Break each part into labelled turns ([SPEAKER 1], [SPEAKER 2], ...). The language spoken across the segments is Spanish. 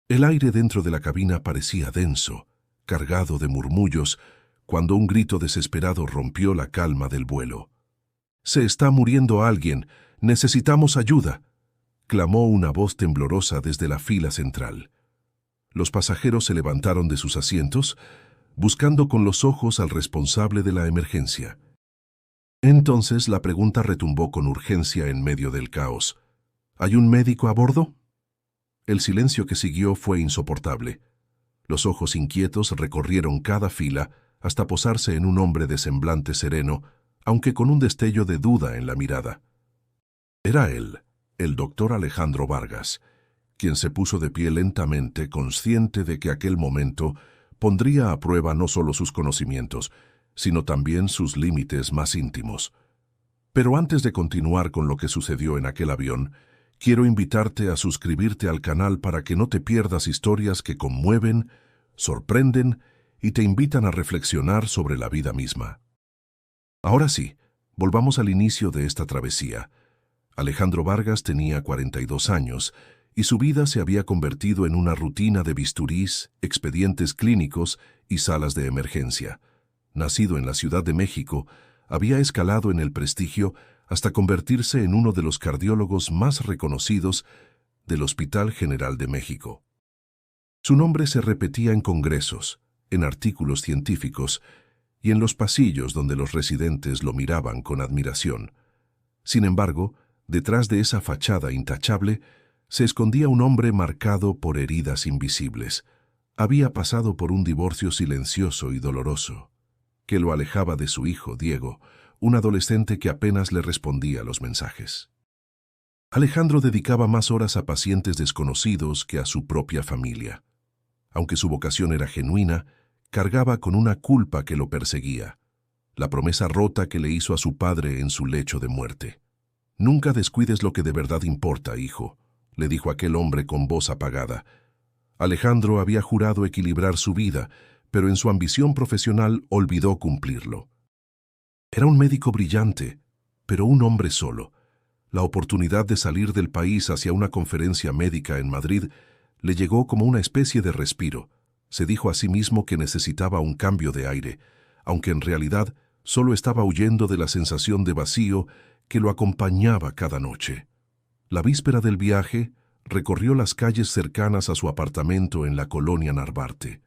[SPEAKER 1] El aire dentro de la cabina parecía denso, cargado de murmullos, cuando un grito desesperado rompió la calma del vuelo. «¡Se está muriendo alguien! ¡Necesitamos ayuda!», clamó una voz temblorosa desde la fila central. Los pasajeros se levantaron de sus asientos, buscando con los ojos al responsable de la emergencia. Entonces la pregunta retumbó con urgencia en medio del caos. «¿Hay un médico a bordo?». El silencio que siguió fue insoportable. Los ojos inquietos recorrieron cada fila hasta posarse en un hombre de semblante sereno, aunque con un destello de duda en la mirada. Era él, el doctor Alejandro Vargas, quien se puso de pie lentamente, consciente de que aquel momento pondría a prueba no solo sus conocimientos, sino también sus límites más íntimos. Pero antes de continuar con lo que sucedió en aquel avión, quiero invitarte a suscribirte al canal para que no te pierdas historias que conmueven, sorprenden y te invitan a reflexionar sobre la vida misma. Ahora sí, volvamos al inicio de esta travesía. Alejandro Vargas tenía 42 años y su vida se había convertido en una rutina de bisturís, expedientes clínicos y salas de emergencia. Nacido en la Ciudad de México, había escalado en el prestigio hasta convertirse en uno de los cardiólogos más reconocidos del Hospital General de México. Su nombre se repetía en congresos, en artículos científicos y en los pasillos donde los residentes lo miraban con admiración. Sin embargo, detrás de esa fachada intachable se escondía un hombre marcado por heridas invisibles. Había pasado por un divorcio silencioso y doloroso, que lo alejaba de su hijo, Diego, un adolescente que apenas le respondía a los mensajes. Alejandro dedicaba más horas a pacientes desconocidos que a su propia familia. Aunque su vocación era genuina, cargaba con una culpa que lo perseguía, la promesa rota que le hizo a su padre en su lecho de muerte. «Nunca descuides lo que de verdad importa, hijo», le dijo aquel hombre con voz apagada. Alejandro había jurado equilibrar su vida, pero en su ambición profesional olvidó cumplirlo. Era un médico brillante, pero un hombre solo. La oportunidad de salir del país hacia una conferencia médica en Madrid le llegó como una especie de respiro. Se dijo a sí mismo que necesitaba un cambio de aire, aunque en realidad solo estaba huyendo de la sensación de vacío que lo acompañaba cada noche. La víspera del viaje, recorrió las calles cercanas a su apartamento en la colonia Narvarte.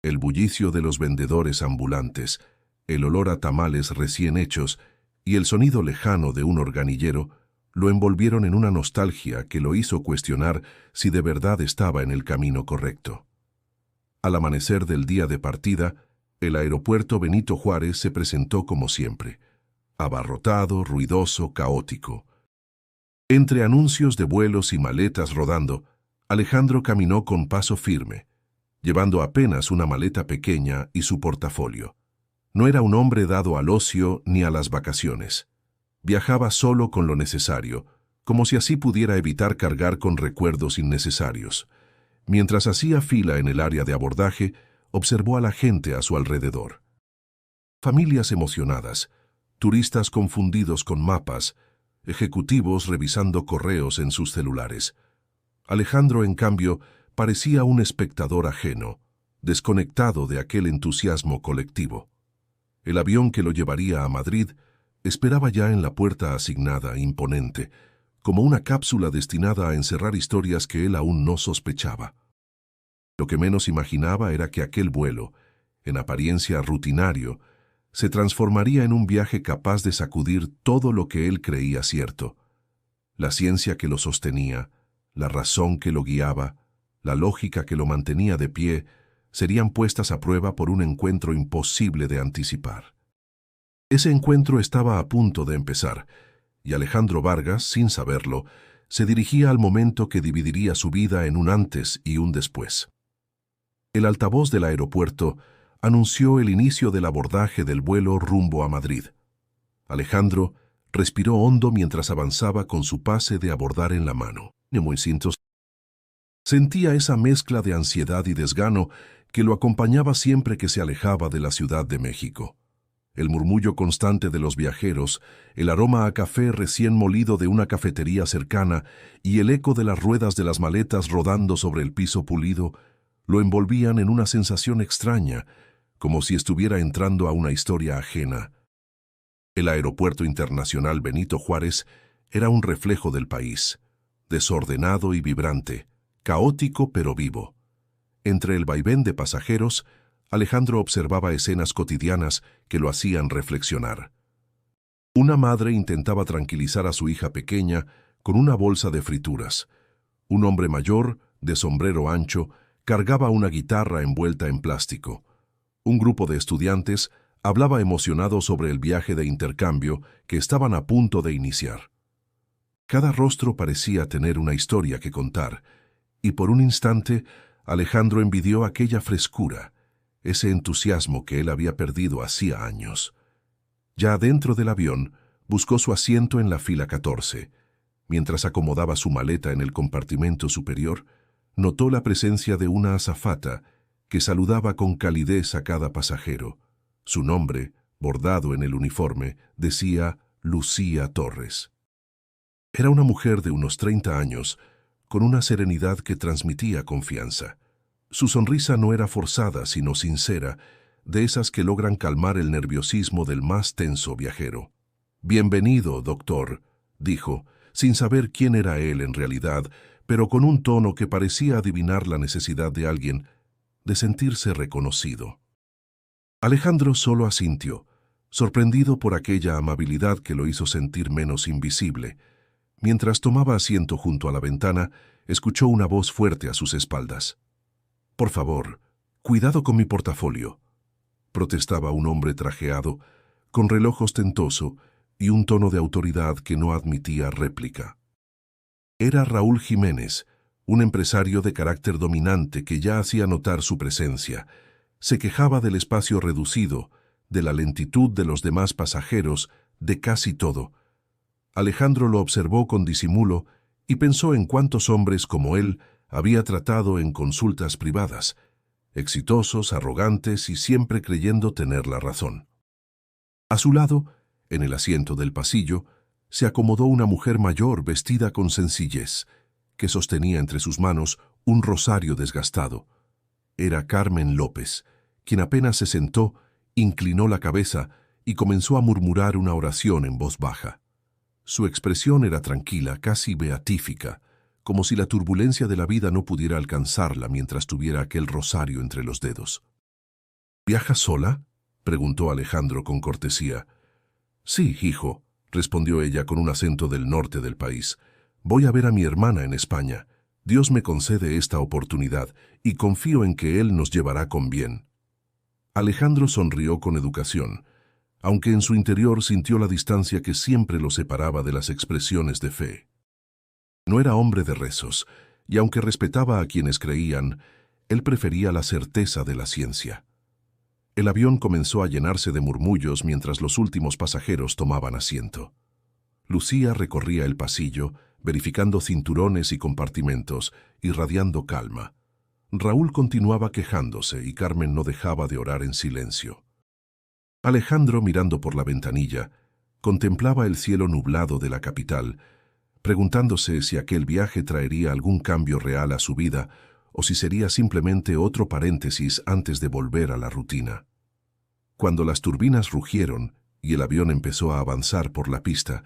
[SPEAKER 1] El bullicio de los vendedores ambulantes, el olor a tamales recién hechos y el sonido lejano de un organillero lo envolvieron en una nostalgia que lo hizo cuestionar si de verdad estaba en el camino correcto. Al amanecer del día de partida, el aeropuerto Benito Juárez se presentó como siempre, abarrotado, ruidoso, caótico. Entre anuncios de vuelos y maletas rodando, Alejandro caminó con paso firme, llevando apenas una maleta pequeña y su portafolio. No era un hombre dado al ocio ni a las vacaciones. Viajaba solo con lo necesario, como si así pudiera evitar cargar con recuerdos innecesarios. Mientras hacía fila en el área de abordaje, observó a la gente a su alrededor. Familias emocionadas, turistas confundidos con mapas, ejecutivos revisando correos en sus celulares. Alejandro, en cambio, parecía un espectador ajeno, desconectado de aquel entusiasmo colectivo. El avión que lo llevaría a Madrid esperaba ya en la puerta asignada, imponente, como una cápsula destinada a encerrar historias que él aún no sospechaba. Lo que menos imaginaba era que aquel vuelo, en apariencia rutinario, se transformaría en un viaje capaz de sacudir todo lo que él creía cierto. La ciencia que lo sostenía, la razón que lo guiaba, la lógica que lo mantenía de pie, serían puestas a prueba por un encuentro imposible de anticipar. Ese encuentro estaba a punto de empezar, y Alejandro Vargas, sin saberlo, se dirigía al momento que dividiría su vida en un antes y un después. El altavoz del aeropuerto anunció el inicio del abordaje del vuelo rumbo a Madrid. Alejandro respiró hondo mientras avanzaba con su pase de abordar en la mano. Sentía esa mezcla de ansiedad y desgano que lo acompañaba siempre que se alejaba de la Ciudad de México. El murmullo constante de los viajeros, el aroma a café recién molido de una cafetería cercana y el eco de las ruedas de las maletas rodando sobre el piso pulido lo envolvían en una sensación extraña, como si estuviera entrando a una historia ajena. El Aeropuerto Internacional Benito Juárez era un reflejo del país, desordenado y vibrante, caótico pero vivo. Entre el vaivén de pasajeros, Alejandro observaba escenas cotidianas que lo hacían reflexionar. Una madre intentaba tranquilizar a su hija pequeña con una bolsa de frituras. Un hombre mayor, de sombrero ancho, cargaba una guitarra envuelta en plástico. Un grupo de estudiantes hablaba emocionado sobre el viaje de intercambio que estaban a punto de iniciar. Cada rostro parecía tener una historia que contar, y por un instante Alejandro envidió aquella frescura, ese entusiasmo que él había perdido hacía años. Ya dentro del avión, buscó su asiento en la fila 14. Mientras acomodaba su maleta en el compartimento superior, notó la presencia de una azafata que saludaba con calidez a cada pasajero. Su nombre, bordado en el uniforme, decía Lucía Torres. Era una mujer de unos 30 años, con una serenidad que transmitía confianza. Su sonrisa no era forzada, sino sincera, de esas que logran calmar el nerviosismo del más tenso viajero. «Bienvenido, doctor», dijo, sin saber quién era él en realidad, pero con un tono que parecía adivinar la necesidad de alguien de sentirse reconocido. Alejandro solo asintió, sorprendido por aquella amabilidad que lo hizo sentir menos invisible. Mientras tomaba asiento junto a la ventana, escuchó una voz fuerte a sus espaldas. «Por favor, cuidado con mi portafolio», protestaba un hombre trajeado, con reloj ostentoso y un tono de autoridad que no admitía réplica. Era Raúl Jiménez, un empresario de carácter dominante que ya hacía notar su presencia. Se quejaba del espacio reducido, de la lentitud de los demás pasajeros, de casi todo. Alejandro lo observó con disimulo y pensó en cuántos hombres como él había tratado en consultas privadas, exitosos, arrogantes y siempre creyendo tener la razón. A su lado, en el asiento del pasillo, se acomodó una mujer mayor vestida con sencillez, que sostenía entre sus manos un rosario desgastado. Era Carmen López, quien apenas se sentó, inclinó la cabeza y comenzó a murmurar una oración en voz baja. Su expresión era tranquila, casi beatífica, como si la turbulencia de la vida no pudiera alcanzarla mientras tuviera aquel rosario entre los dedos. «¿Viajas sola?», preguntó Alejandro con cortesía. «Sí, hijo», respondió ella con un acento del norte del país. «Voy a ver a mi hermana en España. Dios me concede esta oportunidad y confío en que Él nos llevará con bien». Alejandro sonrió con educación, aunque en su interior sintió la distancia que siempre lo separaba de las expresiones de fe. No era hombre de rezos, y aunque respetaba a quienes creían, él prefería la certeza de la ciencia. El avión comenzó a llenarse de murmullos mientras los últimos pasajeros tomaban asiento. Lucía recorría el pasillo, verificando cinturones y compartimentos, irradiando calma. Raúl continuaba quejándose y Carmen no dejaba de orar en silencio. Alejandro, mirando por la ventanilla, contemplaba el cielo nublado de la capital, preguntándose si aquel viaje traería algún cambio real a su vida o si sería simplemente otro paréntesis antes de volver a la rutina. Cuando las turbinas rugieron y el avión empezó a avanzar por la pista,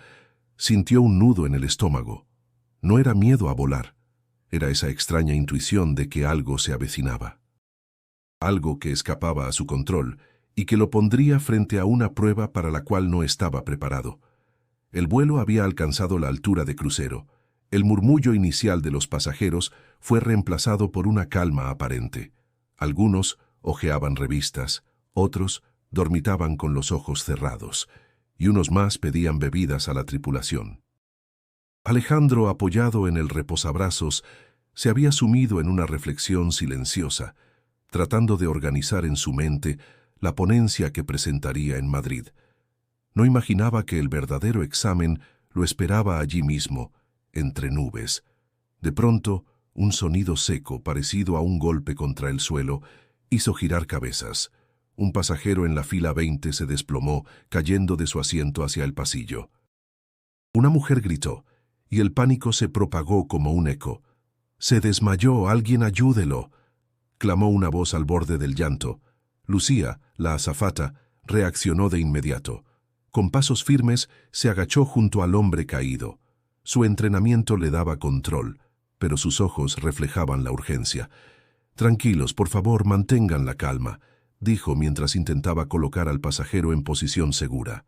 [SPEAKER 1] sintió un nudo en el estómago. No era miedo a volar, era esa extraña intuición de que algo se avecinaba. Algo que escapaba a su control y que lo pondría frente a una prueba para la cual no estaba preparado. El vuelo había alcanzado la altura de crucero. El murmullo inicial de los pasajeros fue reemplazado por una calma aparente. Algunos hojeaban revistas, otros dormitaban con los ojos cerrados, y unos más pedían bebidas a la tripulación. Alejandro, apoyado en el reposabrazos, se había sumido en una reflexión silenciosa, tratando de organizar en su mente la ponencia que presentaría en Madrid. No imaginaba que el verdadero examen lo esperaba allí mismo, entre nubes. De pronto, un sonido seco, parecido a un golpe contra el suelo, hizo girar cabezas. Un pasajero en la fila 20 se desplomó, cayendo de su asiento hacia el pasillo. Una mujer gritó, y el pánico se propagó como un eco. «¡Se desmayó! ¡Alguien ayúdelo!», clamó una voz al borde del llanto. Lucía, la azafata, reaccionó de inmediato. Con pasos firmes, se agachó junto al hombre caído. Su entrenamiento le daba control, pero sus ojos reflejaban la urgencia. «Tranquilos, por favor, mantengan la calma», dijo mientras intentaba colocar al pasajero en posición segura.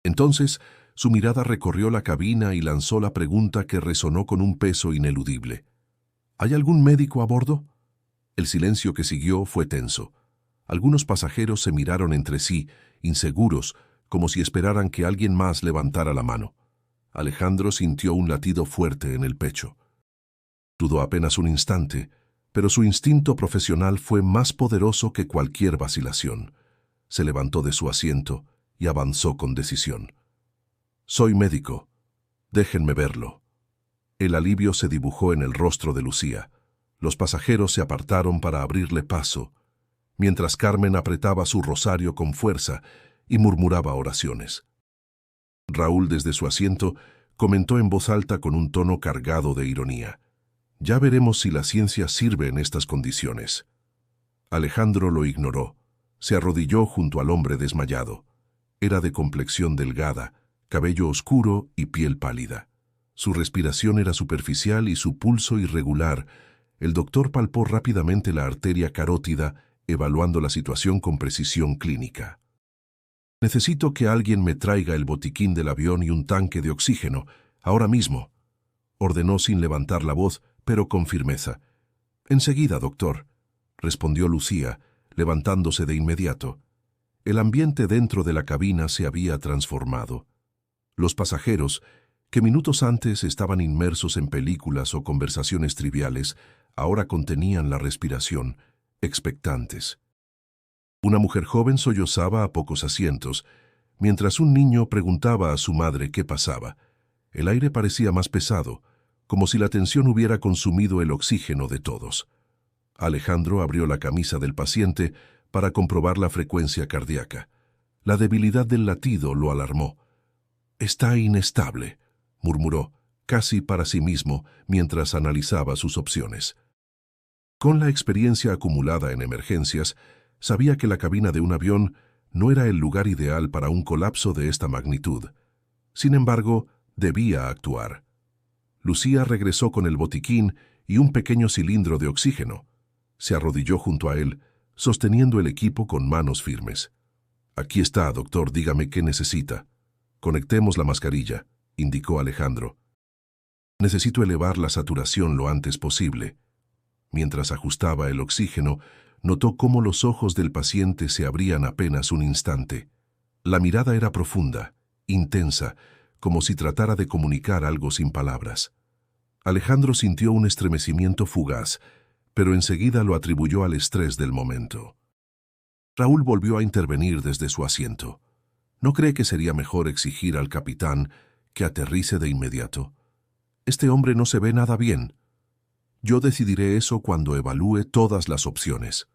[SPEAKER 1] Entonces, su mirada recorrió la cabina y lanzó la pregunta que resonó con un peso ineludible. «¿Hay algún médico a bordo?». El silencio que siguió fue tenso. Algunos pasajeros se miraron entre sí, inseguros, como si esperaran que alguien más levantara la mano. Alejandro sintió un latido fuerte en el pecho. Dudó apenas un instante, pero su instinto profesional fue más poderoso que cualquier vacilación. Se levantó de su asiento y avanzó con decisión. «Soy médico. Déjenme verlo». El alivio se dibujó en el rostro de Lucía. Los pasajeros se apartaron para abrirle paso, mientras Carmen apretaba su rosario con fuerza y murmuraba oraciones. Raúl, desde su asiento, comentó en voz alta con un tono cargado de ironía: «Ya veremos si la ciencia sirve en estas condiciones». Alejandro lo ignoró. Se arrodilló junto al hombre desmayado. Era de complexión delgada, cabello oscuro y piel pálida. Su respiración era superficial y su pulso irregular. El doctor palpó rápidamente la arteria carótida, evaluando la situación con precisión clínica. «Necesito que alguien me traiga el botiquín del avión y un tanque de oxígeno, ahora mismo», ordenó sin levantar la voz, pero con firmeza. «Enseguida, doctor», respondió Lucía, levantándose de inmediato. El ambiente dentro de la cabina se había transformado. Los pasajeros, que minutos antes estaban inmersos en películas o conversaciones triviales, ahora contenían la respiración, expectantes. Una mujer joven sollozaba a pocos asientos, mientras un niño preguntaba a su madre qué pasaba. El aire parecía más pesado, como si la tensión hubiera consumido el oxígeno de todos. Alejandro abrió la camisa del paciente para comprobar la frecuencia cardíaca. La debilidad del latido lo alarmó. «Está inestable», murmuró, casi para sí mismo, mientras analizaba sus opciones. Con la experiencia acumulada en emergencias, sabía que la cabina de un avión no era el lugar ideal para un colapso de esta magnitud. Sin embargo, debía actuar. Lucía regresó con el botiquín y un pequeño cilindro de oxígeno. Se arrodilló junto a él, sosteniendo el equipo con manos firmes. «Aquí está, doctor, dígame qué necesita». «Conectemos la mascarilla», indicó Alejandro. «Necesito elevar la saturación lo antes posible». Mientras ajustaba el oxígeno, notó cómo los ojos del paciente se abrían apenas un instante. La mirada era profunda, intensa, como si tratara de comunicar algo sin palabras. Alejandro sintió un estremecimiento fugaz, pero enseguida lo atribuyó al estrés del momento. Raúl volvió a intervenir desde su asiento. ¿No cree que sería mejor exigir al capitán que aterrice de inmediato? Este hombre no se ve nada bien. «Yo decidiré eso cuando evalúe todas las opciones»,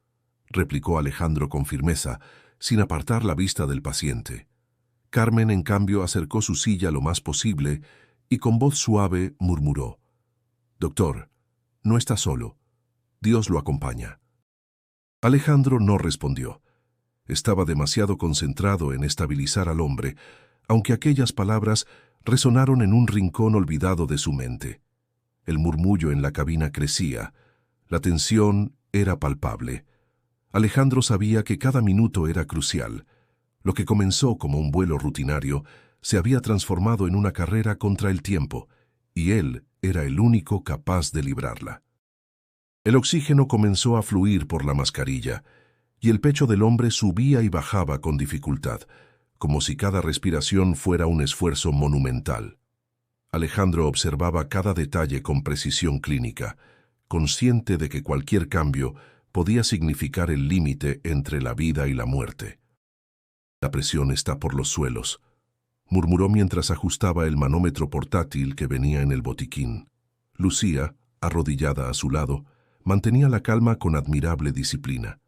[SPEAKER 1] replicó Alejandro con firmeza, sin apartar la vista del paciente. Carmen, en cambio, acercó su silla lo más posible y con voz suave murmuró: «Doctor, no está solo. Dios lo acompaña». Alejandro no respondió. Estaba demasiado concentrado en estabilizar al hombre, aunque aquellas palabras resonaron en un rincón olvidado de su mente. El murmullo en la cabina crecía. La tensión era palpable. Alejandro sabía que cada minuto era crucial. Lo que comenzó como un vuelo rutinario se había transformado en una carrera contra el tiempo, y él era el único capaz de librarla. El oxígeno comenzó a fluir por la mascarilla, y el pecho del hombre subía y bajaba con dificultad, como si cada respiración fuera un esfuerzo monumental. Alejandro observaba cada detalle con precisión clínica, consciente de que cualquier cambio podía significar el límite entre la vida y la muerte. «La presión está por los suelos», murmuró mientras ajustaba el manómetro portátil que venía en el botiquín. Lucía, arrodillada a su lado, mantenía la calma con admirable disciplina.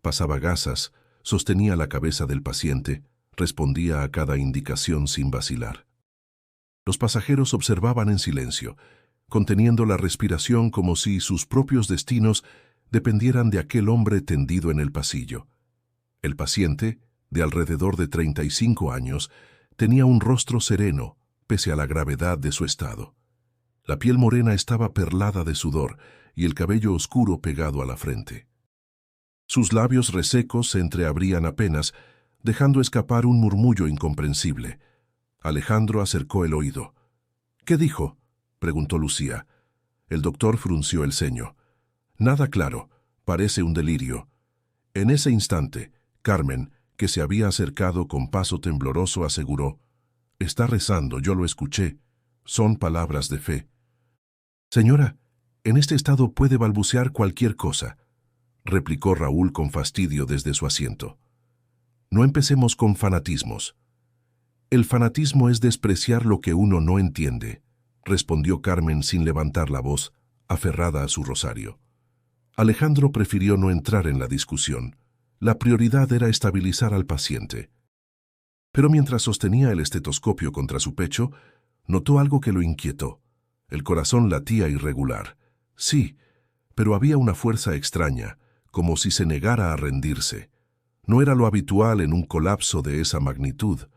[SPEAKER 1] Pasaba gasas, Sostenía la cabeza del paciente, respondía a cada indicación sin vacilar. Los pasajeros observaban en silencio, conteniendo la respiración como si sus propios destinos dependieran de aquel hombre tendido en el pasillo. El paciente, de alrededor de 35 años, tenía un rostro sereno, pese a la gravedad de su estado. La piel morena estaba perlada de sudor y el cabello oscuro pegado a la frente. Sus labios resecos se entreabrían apenas, dejando escapar un murmullo incomprensible. Alejandro acercó el oído. «¿Qué dijo?», preguntó Lucía. El doctor frunció el ceño. «Nada claro, parece un delirio». En ese instante, Carmen, que se había acercado con paso tembloroso, aseguró: «Está rezando, yo lo escuché. Son palabras de fe». «Señora, en este estado puede balbucear cualquier cosa», replicó Raúl con fastidio desde su asiento. «No empecemos con fanatismos». «El fanatismo es despreciar lo que uno no entiende», respondió Carmen sin levantar la voz, aferrada a su rosario. Alejandro prefirió no entrar en la discusión. La prioridad era estabilizar al paciente. Pero mientras sostenía el estetoscopio contra su pecho, notó algo que lo inquietó. El corazón latía irregular. Sí, pero había una fuerza extraña, como si se negara a rendirse. No era lo habitual en un colapso de esa magnitud.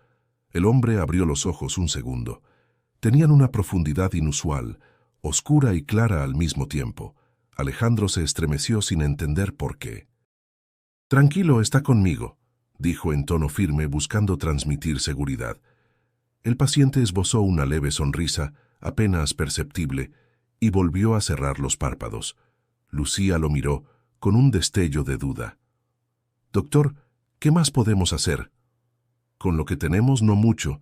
[SPEAKER 1] El hombre abrió los ojos un segundo. Tenían una profundidad inusual, oscura y clara al mismo tiempo. Alejandro se estremeció sin entender por qué. «Tranquilo, está conmigo», dijo en tono firme, buscando transmitir seguridad. El paciente esbozó una leve sonrisa, apenas perceptible, y volvió a cerrar los párpados. Lucía lo miró con un destello de duda. «Doctor, ¿qué más podemos hacer?» «Con lo que tenemos, no mucho.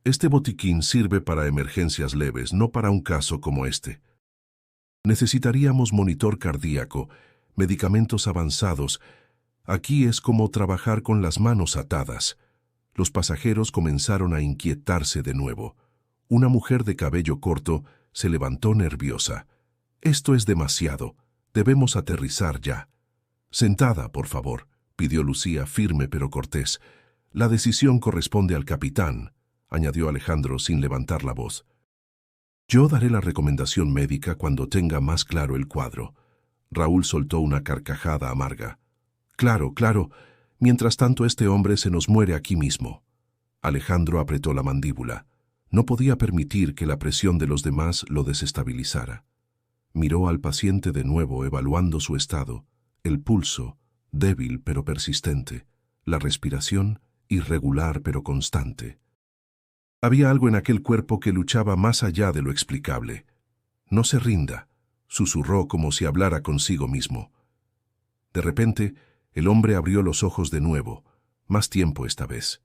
[SPEAKER 1] Este botiquín sirve para emergencias leves, no para un caso como este. Necesitaríamos monitor cardíaco, medicamentos avanzados. Aquí es como trabajar con las manos atadas». Los pasajeros comenzaron a inquietarse de nuevo. Una mujer de cabello corto se levantó nerviosa. «Esto es demasiado. Debemos aterrizar ya». «Sentada, por favor», pidió Lucía, firme pero cortés. «La decisión corresponde al capitán», añadió Alejandro sin levantar la voz. «Yo daré la recomendación médica cuando tenga más claro el cuadro». Raúl soltó una carcajada amarga. «Claro, claro. Mientras tanto, este hombre se nos muere aquí mismo». Alejandro apretó la mandíbula. No podía permitir que la presión de los demás lo desestabilizara. Miró al paciente de nuevo, evaluando su estado. El pulso, débil pero persistente. La respiración, irregular pero constante. Había algo en aquel cuerpo que luchaba más allá de lo explicable. «No se rinda», susurró como si hablara consigo mismo. De repente, el hombre abrió los ojos de nuevo, más tiempo esta vez.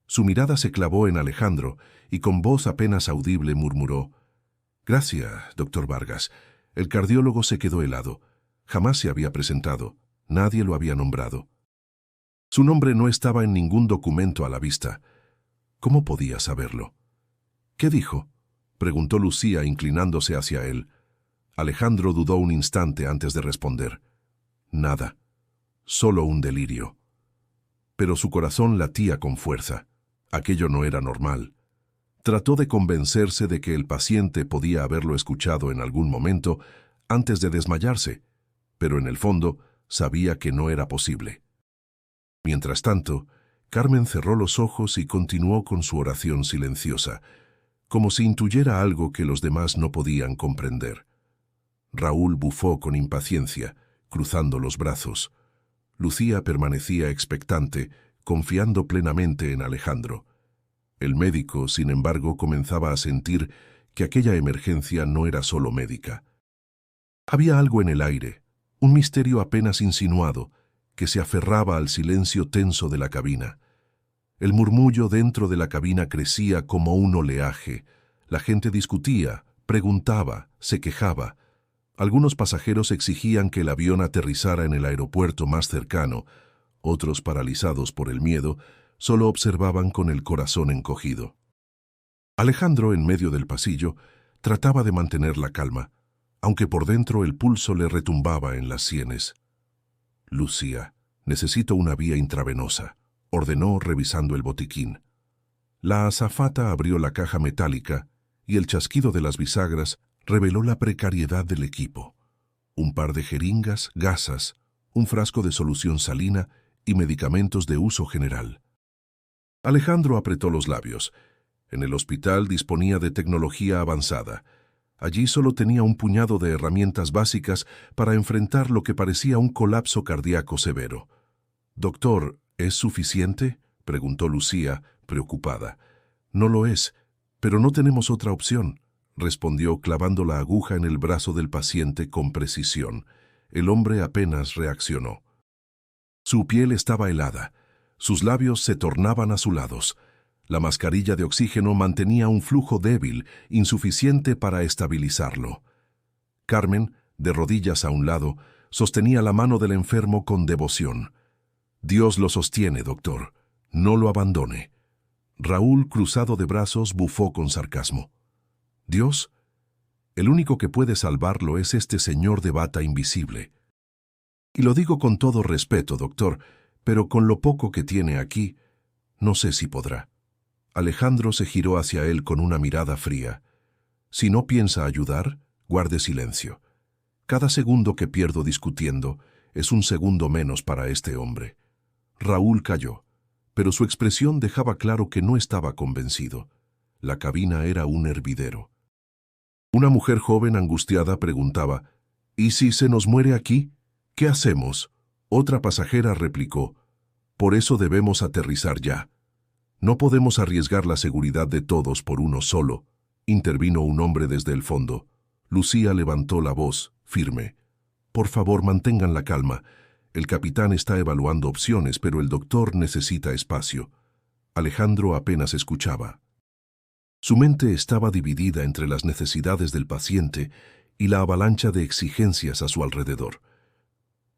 [SPEAKER 1] Su mirada se clavó en Alejandro y con voz apenas audible murmuró: «Gracias, doctor Vargas». El cardiólogo se quedó helado. Jamás se había presentado, nadie lo había nombrado. Su nombre no estaba en ningún documento a la vista. ¿Cómo podía saberlo? «¿Qué dijo?», preguntó Lucía inclinándose hacia él. Alejandro dudó un instante antes de responder. «Nada. Solo un delirio». Pero su corazón latía con fuerza. Aquello no era normal. Trató de convencerse de que el paciente podía haberlo escuchado en algún momento antes de desmayarse, pero en el fondo sabía que no era posible. Mientras tanto, Carmen cerró los ojos y continuó con su oración silenciosa, como si intuyera algo que los demás no podían comprender. Raúl bufó con impaciencia, cruzando los brazos. Lucía permanecía expectante, confiando plenamente en Alejandro. El médico, sin embargo, comenzaba a sentir que aquella emergencia no era solo médica. Había algo en el aire, un misterio apenas insinuado, que se aferraba al silencio tenso de la cabina. El murmullo dentro de la cabina crecía como un oleaje. La gente discutía, preguntaba, se quejaba. Algunos pasajeros exigían que el avión aterrizara en el aeropuerto más cercano. Otros, paralizados por el miedo, solo observaban con el corazón encogido. Alejandro, en medio del pasillo, trataba de mantener la calma, aunque por dentro el pulso le retumbaba en las sienes. «Lucía, Necesito una vía intravenosa, ordenó revisando el botiquín. La azafata abrió la caja metálica y el chasquido de las bisagras reveló la precariedad del equipo. Un par de jeringas, gasas, un frasco de solución salina y medicamentos de uso general. Alejandro apretó los labios. En el hospital disponía de tecnología avanzada. Allí solo tenía un puñado de herramientas básicas para enfrentar lo que parecía un colapso cardíaco severo. «Doctor, ¿es suficiente?», preguntó Lucía, preocupada. «No lo es, pero no tenemos otra opción», respondió clavando la aguja en el brazo del paciente con precisión. El hombre apenas reaccionó. Su piel estaba helada. Sus labios se tornaban azulados. La mascarilla de oxígeno mantenía un flujo débil, insuficiente para estabilizarlo. Carmen, de rodillas a un lado, sostenía la mano del enfermo con devoción. «Dios lo sostiene, doctor. No lo abandone». Raúl, cruzado de brazos, bufó con sarcasmo. «¿Dios? El único que puede salvarlo es este señor de bata invisible. Y lo digo con todo respeto, doctor, pero con lo poco que tiene aquí, no sé si podrá». Alejandro se giró hacia él con una mirada fría. «Si no piensa ayudar, guarde silencio. Cada segundo que pierdo discutiendo es un segundo menos para este hombre». Raúl calló, pero su expresión dejaba claro que no estaba convencido. La cabina era un hervidero. Una mujer joven angustiada preguntaba, «¿Y si se nos muere aquí? ¿Qué hacemos?». Otra pasajera replicó, «Por eso debemos aterrizar ya. No podemos arriesgar la seguridad de todos por uno solo», intervino un hombre desde el fondo. Lucía levantó la voz, firme. «Por favor, mantengan la calma. El capitán está evaluando opciones, pero el doctor necesita espacio». Alejandro apenas escuchaba. Su mente estaba dividida entre las necesidades del paciente y la avalancha de exigencias a su alrededor.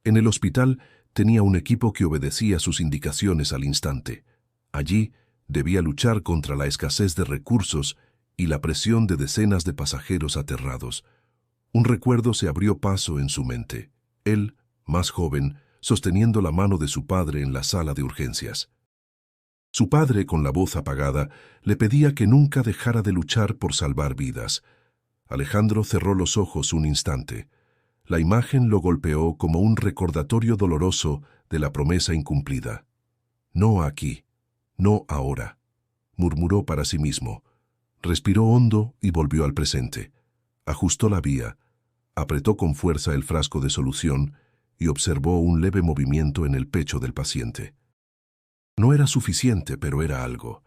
[SPEAKER 1] En el hospital tenía un equipo que obedecía sus indicaciones al instante. Allí debía luchar contra la escasez de recursos y la presión de decenas de pasajeros aterrados. Un recuerdo se abrió paso en su mente. Él, más joven, sosteniendo la mano de su padre en la sala de urgencias. Su padre, con la voz apagada, le pedía que nunca dejara de luchar por salvar vidas. Alejandro cerró los ojos un instante. La imagen lo golpeó como un recordatorio doloroso de la promesa incumplida. «No aquí, no ahora», murmuró para sí mismo. Respiró hondo y volvió al presente. Ajustó la vía, apretó con fuerza el frasco de solución y observó un leve movimiento en el pecho del paciente. No era suficiente, pero era algo.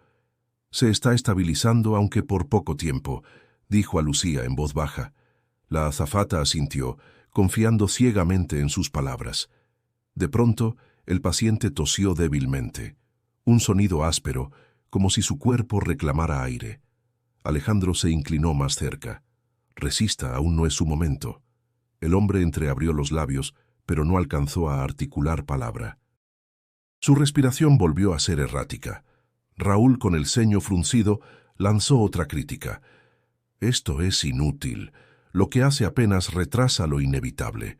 [SPEAKER 1] «Se está estabilizando, aunque por poco tiempo», dijo a Lucía en voz baja. La azafata asintió, confiando ciegamente en sus palabras. De pronto, el paciente tosió débilmente. Un sonido áspero, como si su cuerpo reclamara aire. Alejandro se inclinó más cerca. «Resista, aún no es su momento». El hombre entreabrió los labios, pero no alcanzó a articular palabra. Su respiración volvió a ser errática. Raúl, con el ceño fruncido, lanzó otra crítica. «Esto es inútil. Lo que hace apenas retrasa lo inevitable».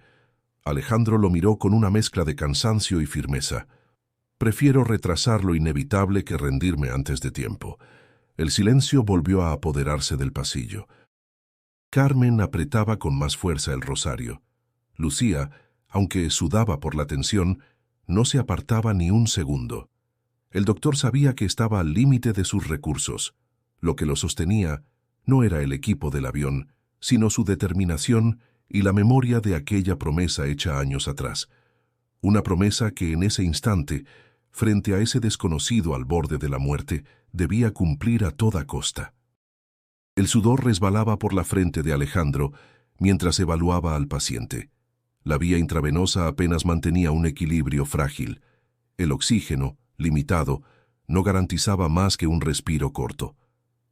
[SPEAKER 1] Alejandro lo miró con una mezcla de cansancio y firmeza. «Prefiero retrasar lo inevitable que rendirme antes de tiempo». El silencio volvió a apoderarse del pasillo. Carmen apretaba con más fuerza el rosario. Lucía, aunque sudaba por la tensión, no se apartaba ni un segundo. El doctor sabía que estaba al límite de sus recursos. Lo que lo sostenía no era el equipo del avión, sino su determinación y la memoria de aquella promesa hecha años atrás. Una promesa que en ese instante, frente a ese desconocido al borde de la muerte, debía cumplir a toda costa. El sudor resbalaba por la frente de Alejandro mientras evaluaba al paciente. La vía intravenosa apenas mantenía un equilibrio frágil. El oxígeno, limitado, no garantizaba más que un respiro corto.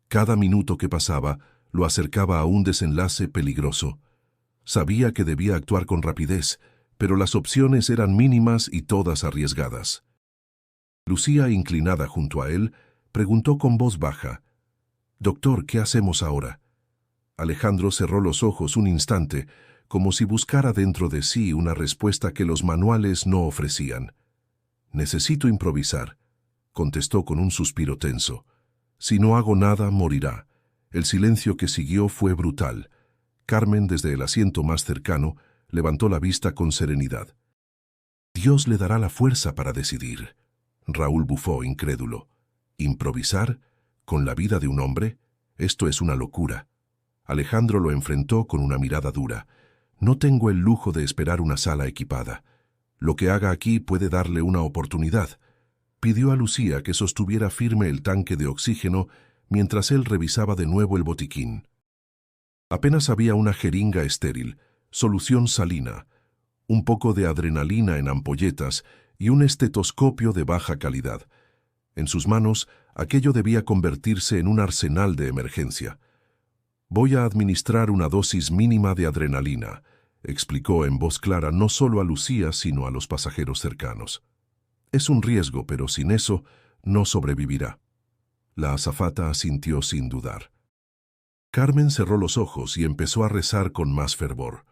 [SPEAKER 1] Cada minuto que pasaba lo acercaba a un desenlace peligroso. Sabía que debía actuar con rapidez, pero las opciones eran mínimas y todas arriesgadas. Lucía, inclinada junto a él, preguntó con voz baja, «Doctor, ¿qué hacemos ahora?». Alejandro cerró los ojos un instante, como si buscara dentro de sí una respuesta que los manuales no ofrecían. Necesito improvisar, contestó con un suspiro tenso. Si no hago nada, morirá. El silencio que siguió fue brutal. Carmen, desde el asiento más cercano, levantó la vista con serenidad. Dios le dará la fuerza para decidir. Raúl bufó, incrédulo. ¿Improvisar? ¿Con la vida de un hombre? Esto es una locura. Alejandro lo enfrentó con una mirada dura. No tengo el lujo de esperar una sala equipada. Lo que haga aquí puede darle una oportunidad. Pidió a Lucía que sostuviera firme el tanque de oxígeno mientras él revisaba de nuevo el botiquín. Apenas había una jeringa estéril, solución salina, un poco de adrenalina en ampolletas y un estetoscopio de baja calidad. En sus manos, aquello debía convertirse en un arsenal de emergencia. «Voy a administrar una dosis mínima de adrenalina», explicó en voz clara no solo a Lucía, sino a los pasajeros cercanos. «Es un riesgo, pero sin eso no sobrevivirá». La azafata asintió sin dudar. Carmen cerró los ojos y empezó a rezar con más fervor.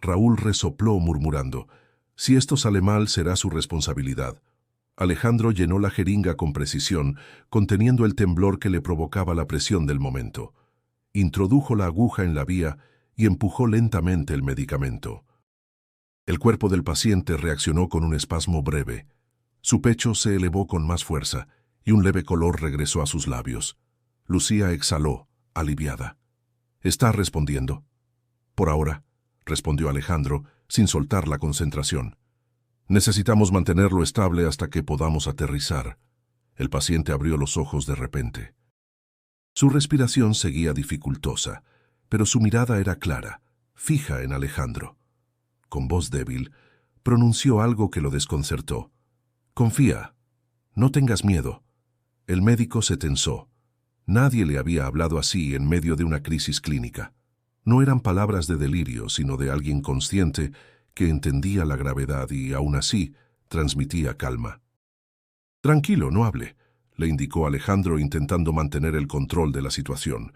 [SPEAKER 1] Raúl resopló murmurando, «Si esto sale mal, será su responsabilidad». Alejandro llenó la jeringa con precisión, conteniendo el temblor que le provocaba la presión del momento. Introdujo la aguja en la vía y empujó lentamente el medicamento. El cuerpo del paciente reaccionó con un espasmo breve. Su pecho se elevó con más fuerza y un leve color regresó a sus labios. Lucía exhaló, aliviada. «¿Está respondiendo?» «Por ahora», respondió Alejandro, sin soltar la concentración. «Necesitamos mantenerlo estable hasta que podamos aterrizar». El paciente abrió los ojos de repente. Su respiración seguía dificultosa, pero su mirada era clara, fija en Alejandro. Con voz débil, pronunció algo que lo desconcertó. «Confía. No tengas miedo». El médico se tensó. Nadie le había hablado así en medio de una crisis clínica. No eran palabras de delirio, sino de alguien consciente que entendía la gravedad y, aún así, transmitía calma. «Tranquilo, no hable», le indicó Alejandro intentando mantener el control de la situación.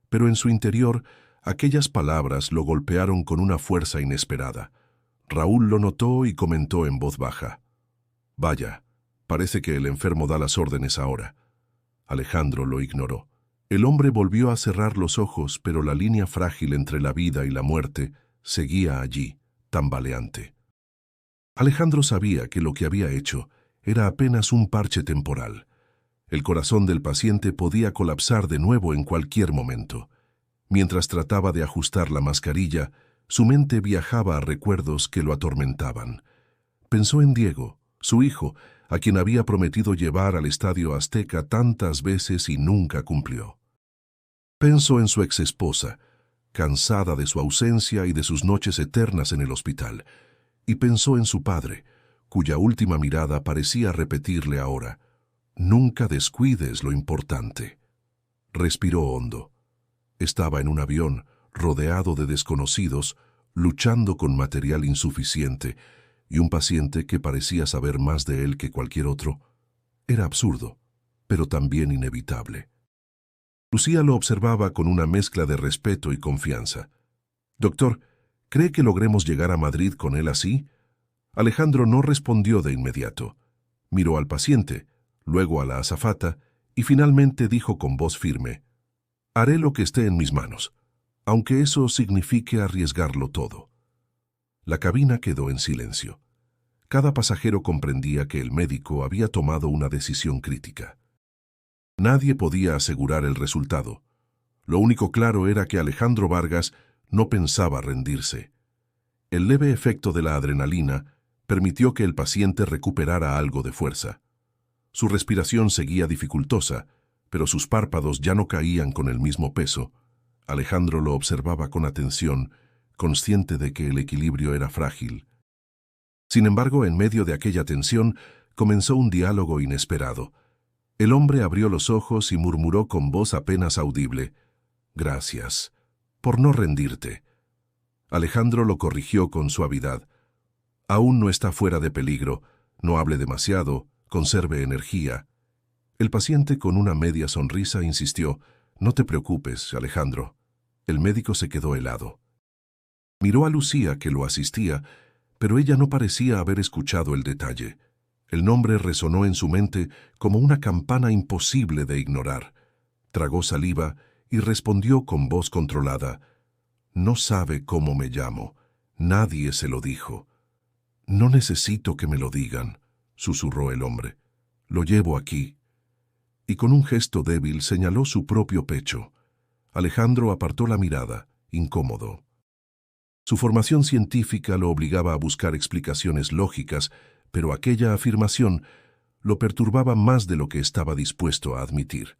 [SPEAKER 1] Pero en su interior, aquellas palabras lo golpearon con una fuerza inesperada. Raúl lo notó y comentó en voz baja. «Vaya, parece que el enfermo da las órdenes ahora». Alejandro lo ignoró. El hombre volvió a cerrar los ojos, pero la línea frágil entre la vida y la muerte seguía allí, tambaleante. Alejandro sabía que lo que había hecho era apenas un parche temporal. El corazón del paciente podía colapsar de nuevo en cualquier momento. Mientras trataba de ajustar la mascarilla, su mente viajaba a recuerdos que lo atormentaban. Pensó en Diego, su hijo, a quien había prometido llevar al Estadio Azteca tantas veces y nunca cumplió. Pensó en su exesposa, cansada de su ausencia y de sus noches eternas en el hospital, y pensó en su padre, cuya última mirada parecía repetirle ahora, «Nunca descuides lo importante». Respiró hondo. Estaba en un avión, rodeado de desconocidos, luchando con material insuficiente, y un paciente que parecía saber más de él que cualquier otro. Era absurdo, pero también inevitable. Lucía lo observaba con una mezcla de respeto y confianza. «Doctor, ¿cree que logremos llegar a Madrid con él así?» Alejandro no respondió de inmediato. Miró al paciente, luego a la azafata, y finalmente dijo con voz firme, «Haré lo que esté en mis manos, aunque eso signifique arriesgarlo todo». La cabina quedó en silencio. Cada pasajero comprendía que el médico había tomado una decisión crítica. Nadie podía asegurar el resultado. Lo único claro era que Alejandro Vargas no pensaba rendirse. El leve efecto de la adrenalina permitió que el paciente recuperara algo de fuerza. Su respiración seguía dificultosa, pero sus párpados ya no caían con el mismo peso. Alejandro lo observaba con atención, consciente de que el equilibrio era frágil. Sin embargo, en medio de aquella tensión, comenzó un diálogo inesperado. El hombre abrió los ojos y murmuró con voz apenas audible, «Gracias, por no rendirte». Alejandro lo corrigió con suavidad. «Aún no está fuera de peligro, no hable demasiado, conserve energía». El paciente con una media sonrisa insistió, «No te preocupes, Alejandro». El médico se quedó helado. Miró a Lucía, que lo asistía, pero ella no parecía haber escuchado el detalle. El nombre resonó en su mente como una campana imposible de ignorar. Tragó saliva y respondió con voz controlada: «No sabe cómo me llamo. Nadie se lo dijo». «No necesito que me lo digan», susurró el hombre. «Lo llevo aquí». Y con un gesto débil señaló su propio pecho. Alejandro apartó la mirada, incómodo. Su formación científica lo obligaba a buscar explicaciones lógicas, pero aquella afirmación lo perturbaba más de lo que estaba dispuesto a admitir.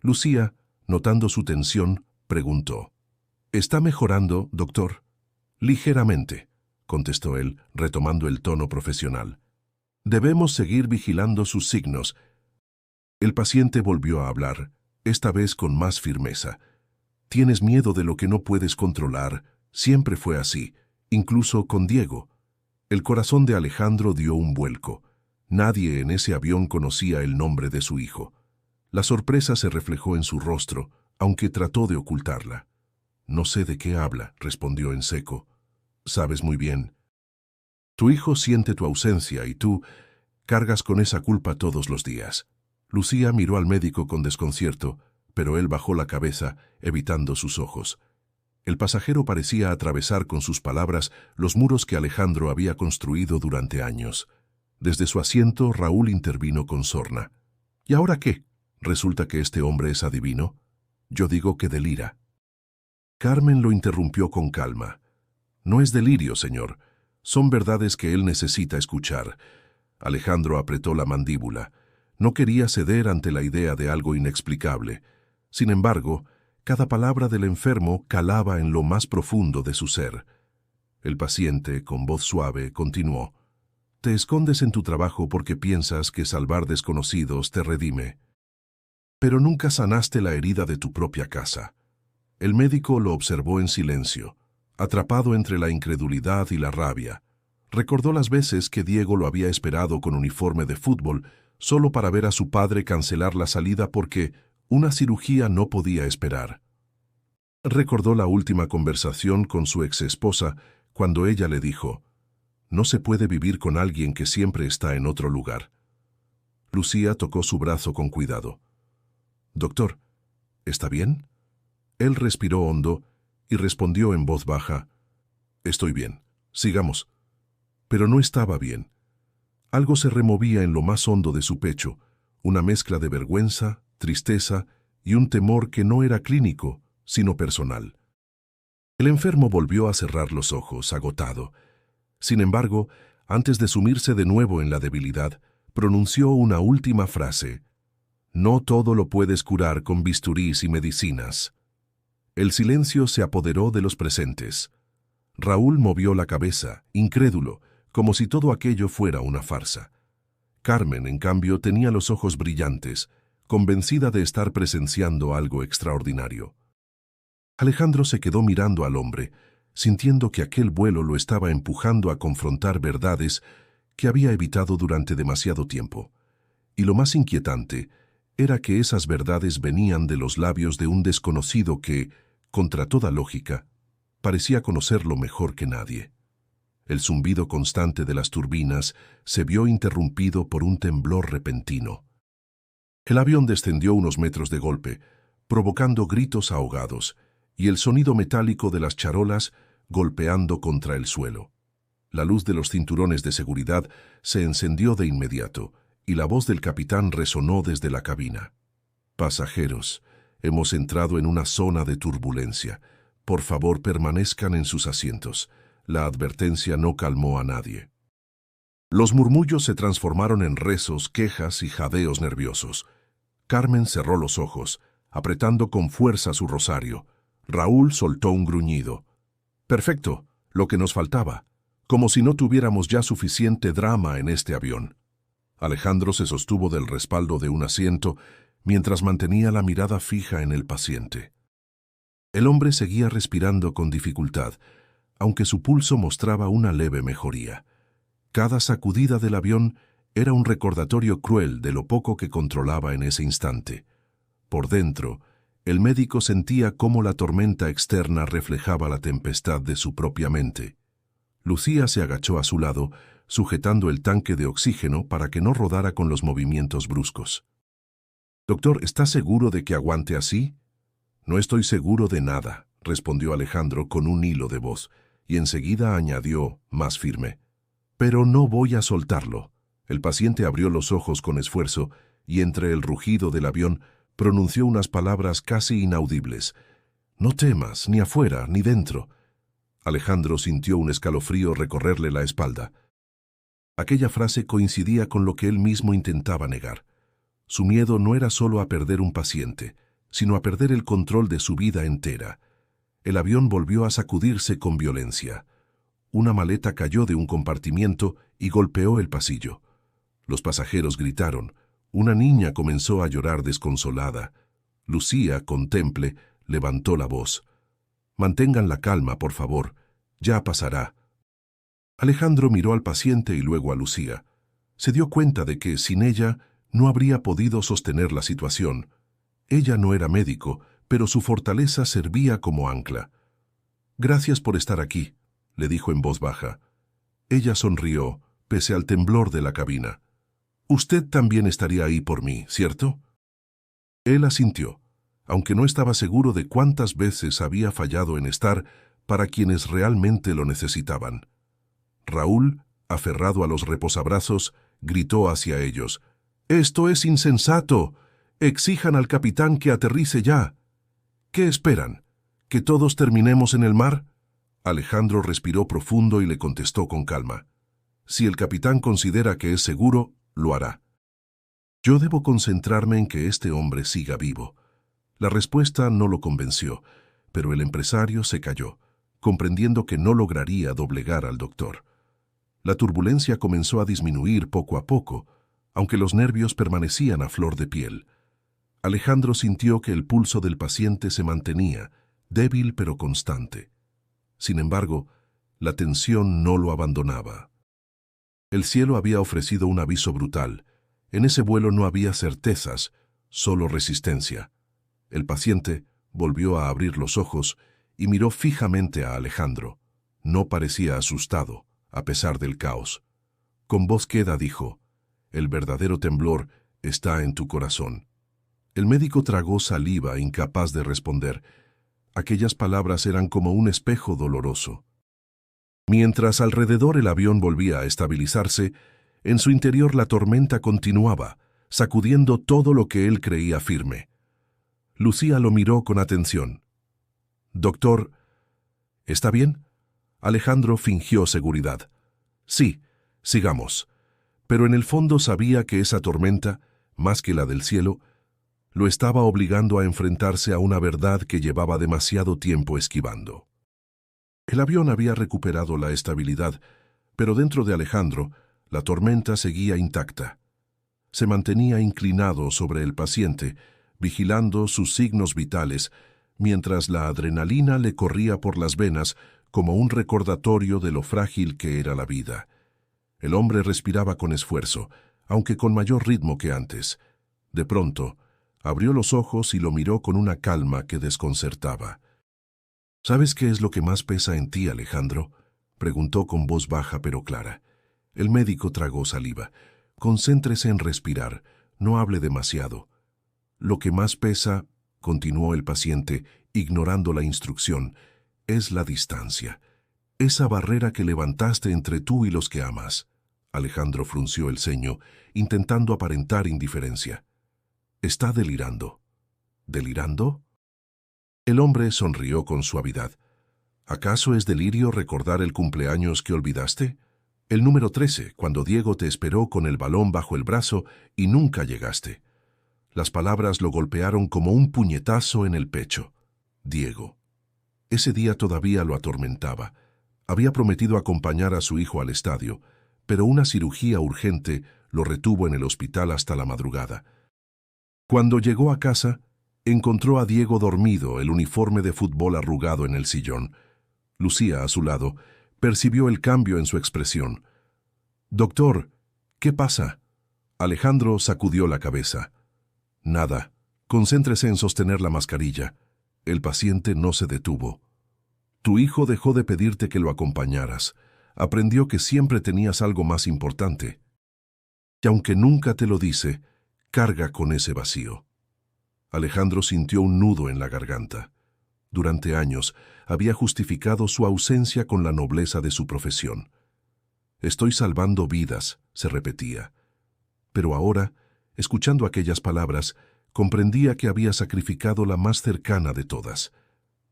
[SPEAKER 1] Lucía, notando su tensión, preguntó: «¿Está mejorando, doctor?» «Ligeramente», contestó él, retomando el tono profesional. «Debemos seguir vigilando sus signos». El paciente volvió a hablar, esta vez con más firmeza. «Tienes miedo de lo que no puedes controlar. Siempre fue así, incluso con Diego». El corazón de Alejandro dio un vuelco. Nadie en ese avión conocía el nombre de su hijo. La sorpresa se reflejó en su rostro, aunque trató de ocultarla. «No sé de qué habla», respondió en seco. «Sabes muy bien. Tu hijo siente tu ausencia y tú cargas con esa culpa todos los días». Lucía miró al médico con desconcierto, pero él bajó la cabeza, evitando sus ojos. El pasajero parecía atravesar con sus palabras los muros que Alejandro había construido durante años. Desde su asiento, Raúl intervino con sorna. «¿Y ahora qué? ¿Resulta que este hombre es adivino? Yo digo que delira». Carmen lo interrumpió con calma. «No es delirio, señor. Son verdades que él necesita escuchar». Alejandro apretó la mandíbula. No quería ceder ante la idea de algo inexplicable. Sin embargo, cada palabra del enfermo calaba en lo más profundo de su ser. El paciente, con voz suave, continuó: «Te escondes en tu trabajo porque piensas que salvar desconocidos te redime. Pero nunca sanaste la herida de tu propia casa». El médico lo observó en silencio, atrapado entre la incredulidad y la rabia. Recordó las veces que Diego lo había esperado con uniforme de fútbol solo para ver a su padre cancelar la salida porque una cirugía no podía esperar. Recordó la última conversación con su exesposa cuando ella le dijo: «No se puede vivir con alguien que siempre está en otro lugar». Lucía tocó su brazo con cuidado. «Doctor, ¿está bien?» Él respiró hondo y respondió en voz baja: «Estoy bien, sigamos». Pero no estaba bien. Algo se removía en lo más hondo de su pecho, una mezcla de vergüenza, tristeza y un temor que no era clínico, sino personal. El enfermo volvió a cerrar los ojos, agotado. Sin embargo, antes de sumirse de nuevo en la debilidad, pronunció una última frase: «No todo lo puedes curar con bisturís y medicinas». El silencio se apoderó de los presentes. Raúl movió la cabeza, incrédulo, como si todo aquello fuera una farsa. Carmen, en cambio, tenía los ojos brillantes, convencida de estar presenciando algo extraordinario. Alejandro se quedó mirando al hombre, sintiendo que aquel vuelo lo estaba empujando a confrontar verdades que había evitado durante demasiado tiempo. Y lo más inquietante era que esas verdades venían de los labios de un desconocido que, contra toda lógica, parecía conocerlo mejor que nadie. El zumbido constante de las turbinas se vio interrumpido por un temblor repentino. El avión descendió unos metros de golpe, provocando gritos ahogados, y el sonido metálico de las charolas golpeando contra el suelo. La luz de los cinturones de seguridad se encendió de inmediato, y la voz del capitán resonó desde la cabina. «Pasajeros, hemos entrado en una zona de turbulencia. Por favor, permanezcan en sus asientos». La advertencia no calmó a nadie. Los murmullos se transformaron en rezos, quejas y jadeos nerviosos. Carmen cerró los ojos, apretando con fuerza su rosario. Raúl soltó un gruñido. «Perfecto, lo que nos faltaba. Como si no tuviéramos ya suficiente drama en este avión». Alejandro se sostuvo del respaldo de un asiento mientras mantenía la mirada fija en el paciente. El hombre seguía respirando con dificultad, aunque su pulso mostraba una leve mejoría. Cada sacudida del avión era un recordatorio cruel de lo poco que controlaba en ese instante. Por dentro, el médico sentía cómo la tormenta externa reflejaba la tempestad de su propia mente. Lucía se agachó a su lado, sujetando el tanque de oxígeno para que no rodara con los movimientos bruscos. «Doctor, ¿está seguro de que aguante así?» «No estoy seguro de nada», respondió Alejandro con un hilo de voz, y enseguida añadió, más firme: «Pero no voy a soltarlo». El paciente abrió los ojos con esfuerzo y entre el rugido del avión pronunció unas palabras casi inaudibles. «No temas, ni afuera, ni dentro». Alejandro sintió un escalofrío recorrerle la espalda. Aquella frase coincidía con lo que él mismo intentaba negar. Su miedo no era solo a perder un paciente, sino a perder el control de su vida entera. El avión volvió a sacudirse con violencia. Una maleta cayó de un compartimiento y golpeó el pasillo. Los pasajeros gritaron. Una niña comenzó a llorar desconsolada. Lucía, con temple, levantó la voz. «Mantengan la calma, por favor. Ya pasará». Alejandro miró al paciente y luego a Lucía. Se dio cuenta de que, sin ella, no habría podido sostener la situación. Ella no era médico, pero su fortaleza servía como ancla. «Gracias por estar aquí», le dijo en voz baja. Ella sonrió, pese al temblor de la cabina. «Usted también estaría ahí por mí, ¿cierto?» Él asintió, aunque no estaba seguro de cuántas veces había fallado en estar para quienes realmente lo necesitaban. Raúl, aferrado a los reposabrazos, gritó hacia ellos: «¡Esto es insensato! Exijan al capitán que aterrice ya». «¿Qué esperan? ¿Que todos terminemos en el mar?» Alejandro respiró profundo y le contestó con calma: «Si el capitán considera que es seguro, lo hará». «Yo debo concentrarme en que este hombre siga vivo». La respuesta no lo convenció, pero el empresario se calló, comprendiendo que no lograría doblegar al doctor. La turbulencia comenzó a disminuir poco a poco, aunque los nervios permanecían a flor de piel. Alejandro sintió que el pulso del paciente se mantenía, débil pero constante. Sin embargo, la tensión no lo abandonaba. El cielo había ofrecido un aviso brutal. En ese vuelo no había certezas, solo resistencia. El paciente volvió a abrir los ojos y miró fijamente a Alejandro. No parecía asustado, a pesar del caos. Con voz queda dijo: «El verdadero temblor está en tu corazón». El médico tragó saliva, incapaz de responder. Aquellas palabras eran como un espejo doloroso. Mientras alrededor el avión volvía a estabilizarse, en su interior la tormenta continuaba, sacudiendo todo lo que él creía firme. Lucía lo miró con atención. «Doctor, ¿está bien?» Alejandro fingió seguridad. «Sí, sigamos». Pero en el fondo sabía que esa tormenta, más que la del cielo, lo estaba obligando a enfrentarse a una verdad que llevaba demasiado tiempo esquivando. El avión había recuperado la estabilidad, pero dentro de Alejandro, la tormenta seguía intacta. Se mantenía inclinado sobre el paciente, vigilando sus signos vitales, mientras la adrenalina le corría por las venas como un recordatorio de lo frágil que era la vida. El hombre respiraba con esfuerzo, aunque con mayor ritmo que antes. De pronto, abrió los ojos y lo miró con una calma que desconcertaba. «¿Sabes qué es lo que más pesa en ti, Alejandro?», preguntó con voz baja pero clara. El médico tragó saliva. «Concéntrese en respirar, no hable demasiado». «Lo que más pesa», continuó el paciente, ignorando la instrucción, «es la distancia. Esa barrera que levantaste entre tú y los que amas». Alejandro frunció el ceño, intentando aparentar indiferencia. «Está delirando». «¿Delirando?». El hombre sonrió con suavidad. «¿Acaso es delirio recordar el cumpleaños que olvidaste? El número 13, cuando Diego te esperó con el balón bajo el brazo y nunca llegaste». Las palabras lo golpearon como un puñetazo en el pecho. Diego. Ese día todavía lo atormentaba. Había prometido acompañar a su hijo al estadio, pero una cirugía urgente lo retuvo en el hospital hasta la madrugada. Cuando llegó a casa, encontró a Diego dormido, el uniforme de fútbol arrugado en el sillón. Lucía, a su lado, percibió el cambio en su expresión. «Doctor, ¿qué pasa?». Alejandro sacudió la cabeza. «Nada. Concéntrese en sostener la mascarilla». El paciente no se detuvo. «Tu hijo dejó de pedirte que lo acompañaras. aprendió que siempre tenías algo más importante. Y aunque nunca te lo dice, carga con ese vacío. Alejandro sintió un nudo en la garganta. Durante años había justificado su ausencia con la nobleza de su profesión. Estoy salvando vidas, se repetía. Pero ahora, escuchando aquellas palabras, comprendía que había sacrificado la más cercana de todas.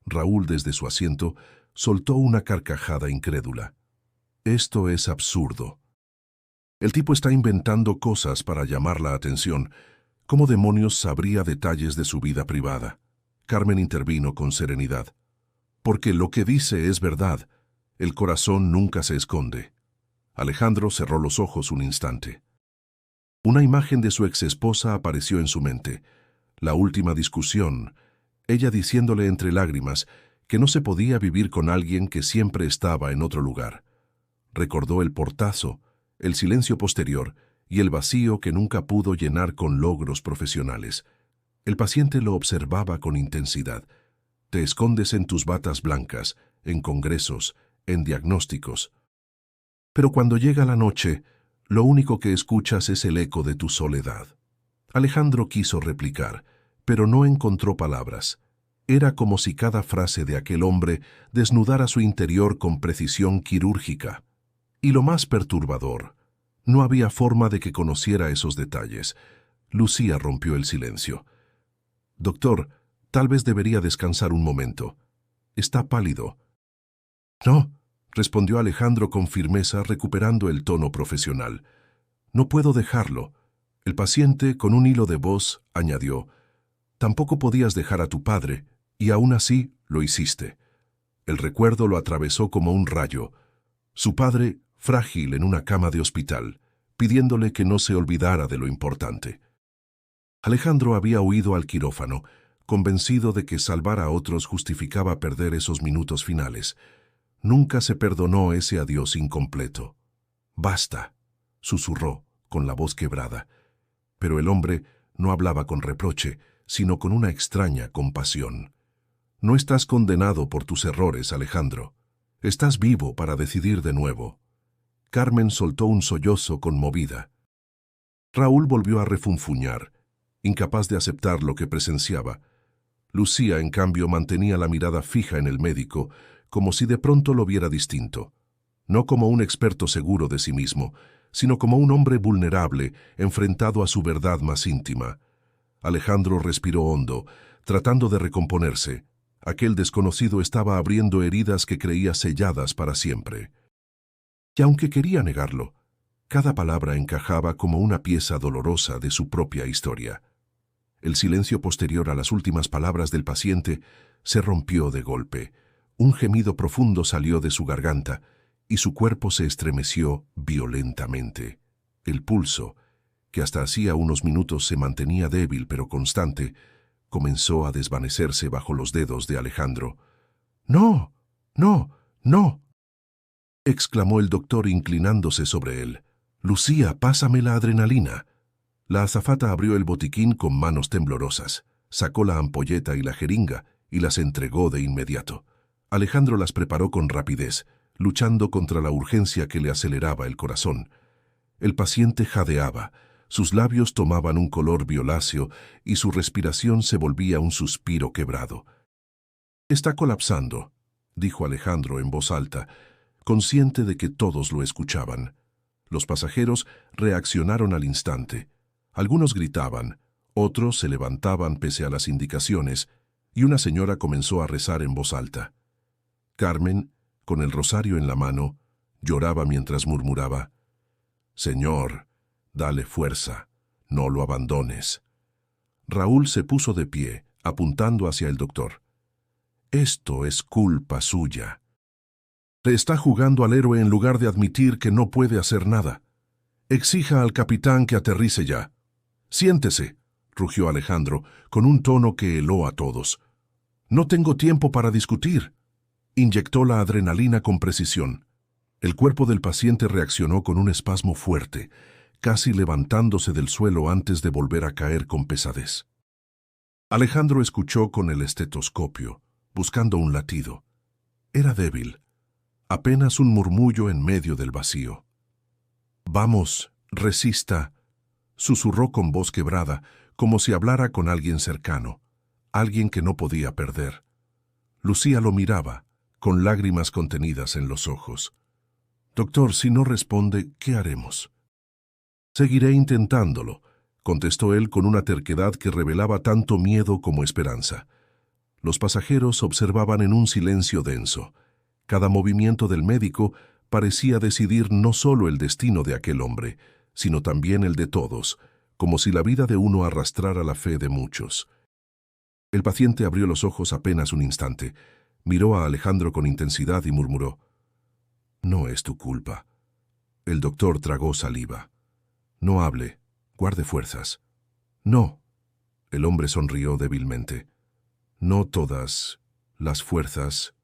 [SPEAKER 1] Raúl, desde su asiento, soltó una carcajada incrédula. Esto es absurdo. El tipo está inventando cosas para llamar la atención. ¿Cómo demonios sabría detalles de su vida privada? Carmen intervino con serenidad. Porque lo que dice es verdad. El corazón nunca se esconde. Alejandro cerró los ojos un instante. Una imagen de su exesposa apareció en su mente. La última discusión, ella diciéndole entre lágrimas que no se podía vivir con alguien que siempre estaba en otro lugar. Recordó el portazo, el silencio posterior y el vacío que nunca pudo llenar con logros profesionales. El paciente lo observaba con intensidad. Te escondes en tus batas blancas, en congresos, en diagnósticos. Pero cuando llega la noche, lo único que escuchas es el eco de tu soledad. Alejandro quiso replicar, pero no encontró palabras. Era como si cada frase de aquel hombre desnudara su interior con precisión quirúrgica. Y lo más perturbador, no había forma de que conociera esos detalles. Lucía rompió el silencio. «Doctor, tal vez debería descansar un momento. Está pálido». «No», respondió Alejandro con firmeza, recuperando el tono profesional. «No puedo dejarlo». El paciente, con un hilo de voz, añadió, «Tampoco podías dejar a tu padre, y aún así lo hiciste». El recuerdo lo atravesó como un rayo. Su padre, frágil en una cama de hospital, pidiéndole que no se olvidara de lo importante. Alejandro había huido al quirófano, convencido de que salvar a otros justificaba perder esos minutos finales. Nunca se perdonó ese adiós incompleto. «Basta», susurró, con la voz quebrada. Pero el hombre no hablaba con reproche, sino con una extraña compasión. «No estás condenado por tus errores, Alejandro. Estás vivo para decidir de nuevo». Carmen soltó un sollozo conmovida. Raúl volvió a refunfuñar, incapaz de aceptar lo que presenciaba. Lucía, en cambio, mantenía la mirada fija en el médico, como si de pronto lo viera distinto. No como un experto seguro de sí mismo, sino como un hombre vulnerable, enfrentado a su verdad más íntima. Alejandro respiró hondo, tratando de recomponerse. Aquel desconocido estaba abriendo heridas que creía selladas para siempre. Y aunque quería negarlo, cada palabra encajaba como una pieza dolorosa de su propia historia. El silencio posterior a las últimas palabras del paciente se rompió de golpe. Un gemido profundo salió de su garganta y su cuerpo se estremeció violentamente. El pulso, que hasta hacía unos minutos se mantenía débil pero constante, comenzó a desvanecerse bajo los dedos de Alejandro. «¡No! ¡No! ¡No!», exclamó el doctor inclinándose sobre él. «Lucía, pásame la adrenalina». La azafata abrió el botiquín con manos temblorosas, sacó la ampolleta y la jeringa y las entregó de inmediato. Alejandro las preparó con rapidez, luchando contra la urgencia que le aceleraba el corazón. El paciente jadeaba, sus labios tomaban un color violáceo y su respiración se volvía un suspiro quebrado. «Está colapsando», dijo Alejandro en voz alta, consciente de que todos lo escuchaban. Los pasajeros reaccionaron al instante. Algunos gritaban, otros se levantaban pese a las indicaciones, y una señora comenzó a rezar en voz alta. Carmen, con el rosario en la mano, lloraba mientras murmuraba, «Señor, dale fuerza, no lo abandones». Raúl se puso de pie, apuntando hacia el doctor. «Esto es culpa suya. Le está jugando al héroe en lugar de admitir que no puede hacer nada. Exija al capitán que aterrice ya». «Siéntese», rugió Alejandro, con un tono que heló a todos. «No tengo tiempo para discutir». Inyectó la adrenalina con precisión. El cuerpo del paciente reaccionó con un espasmo fuerte, casi levantándose del suelo antes de volver a caer con pesadez. Alejandro escuchó con el estetoscopio, buscando un latido. Era débil. Apenas un murmullo en medio del vacío. «Vamos, resista», susurró con voz quebrada, como si hablara con alguien cercano, alguien que no podía perder. Lucía lo miraba, con lágrimas contenidas en los ojos. «Doctor, si no responde, ¿qué haremos?» «Seguiré intentándolo», contestó él con una terquedad que revelaba tanto miedo como esperanza. Los pasajeros observaban en un silencio denso. Cada movimiento del médico parecía decidir no solo el destino de aquel hombre, sino también el de todos, como si la vida de uno arrastrara la fe de muchos. El paciente abrió los ojos apenas un instante, miró a Alejandro con intensidad y murmuró: «No es tu culpa». El doctor tragó saliva. «No hable, guarde fuerzas». «No». El hombre sonrió débilmente. «No todas las fuerzas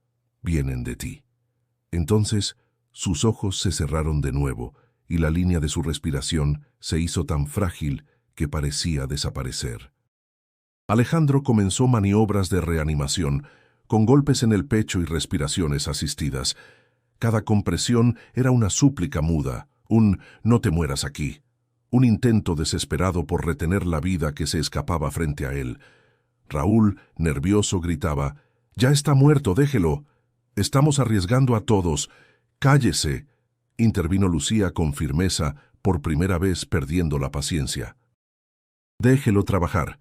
[SPEAKER 1] vienen de ti». Entonces sus ojos se cerraron de nuevo y la línea de su respiración se hizo tan frágil que parecía desaparecer. Alejandro comenzó maniobras de reanimación, con golpes en el pecho y respiraciones asistidas. Cada compresión era una súplica muda, un «no te mueras aquí», un intento desesperado por retener la vida que se escapaba frente a él. Raúl, nervioso, gritaba: «Ya está muerto, déjelo. Estamos arriesgando a todos. Cállese», intervino Lucía con firmeza, por primera vez perdiendo la paciencia. «Déjelo trabajar».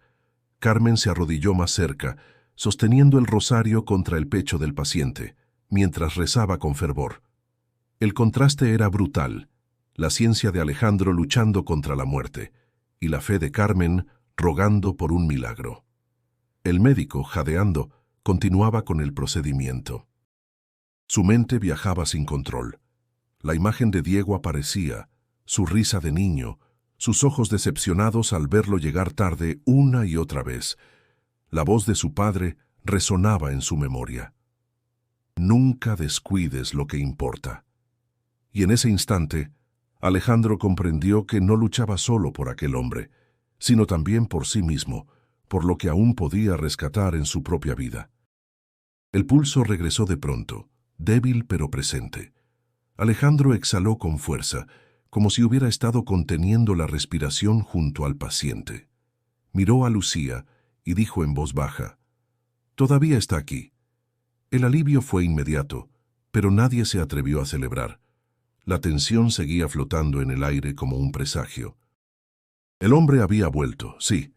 [SPEAKER 1] Carmen se arrodilló más cerca, sosteniendo el rosario contra el pecho del paciente, mientras rezaba con fervor. El contraste era brutal, la ciencia de Alejandro luchando contra la muerte, y la fe de Carmen rogando por un milagro. El médico, jadeando, continuaba con el procedimiento. Su mente viajaba sin control. La imagen de Diego aparecía, su risa de niño, sus ojos decepcionados al verlo llegar tarde una y otra vez. La voz de su padre resonaba en su memoria: «Nunca descuides lo que importa». Y en ese instante, Alejandro comprendió que no luchaba solo por aquel hombre, sino también por sí mismo, por lo que aún podía rescatar en su propia vida. El pulso regresó de pronto, débil pero presente. Alejandro exhaló con fuerza, como si hubiera estado conteniendo la respiración junto al paciente. Miró a Lucía y dijo en voz baja: «Todavía está aquí». El alivio fue inmediato, pero nadie se atrevió a celebrar. La tensión seguía flotando en el aire como un presagio. El hombre había vuelto, sí,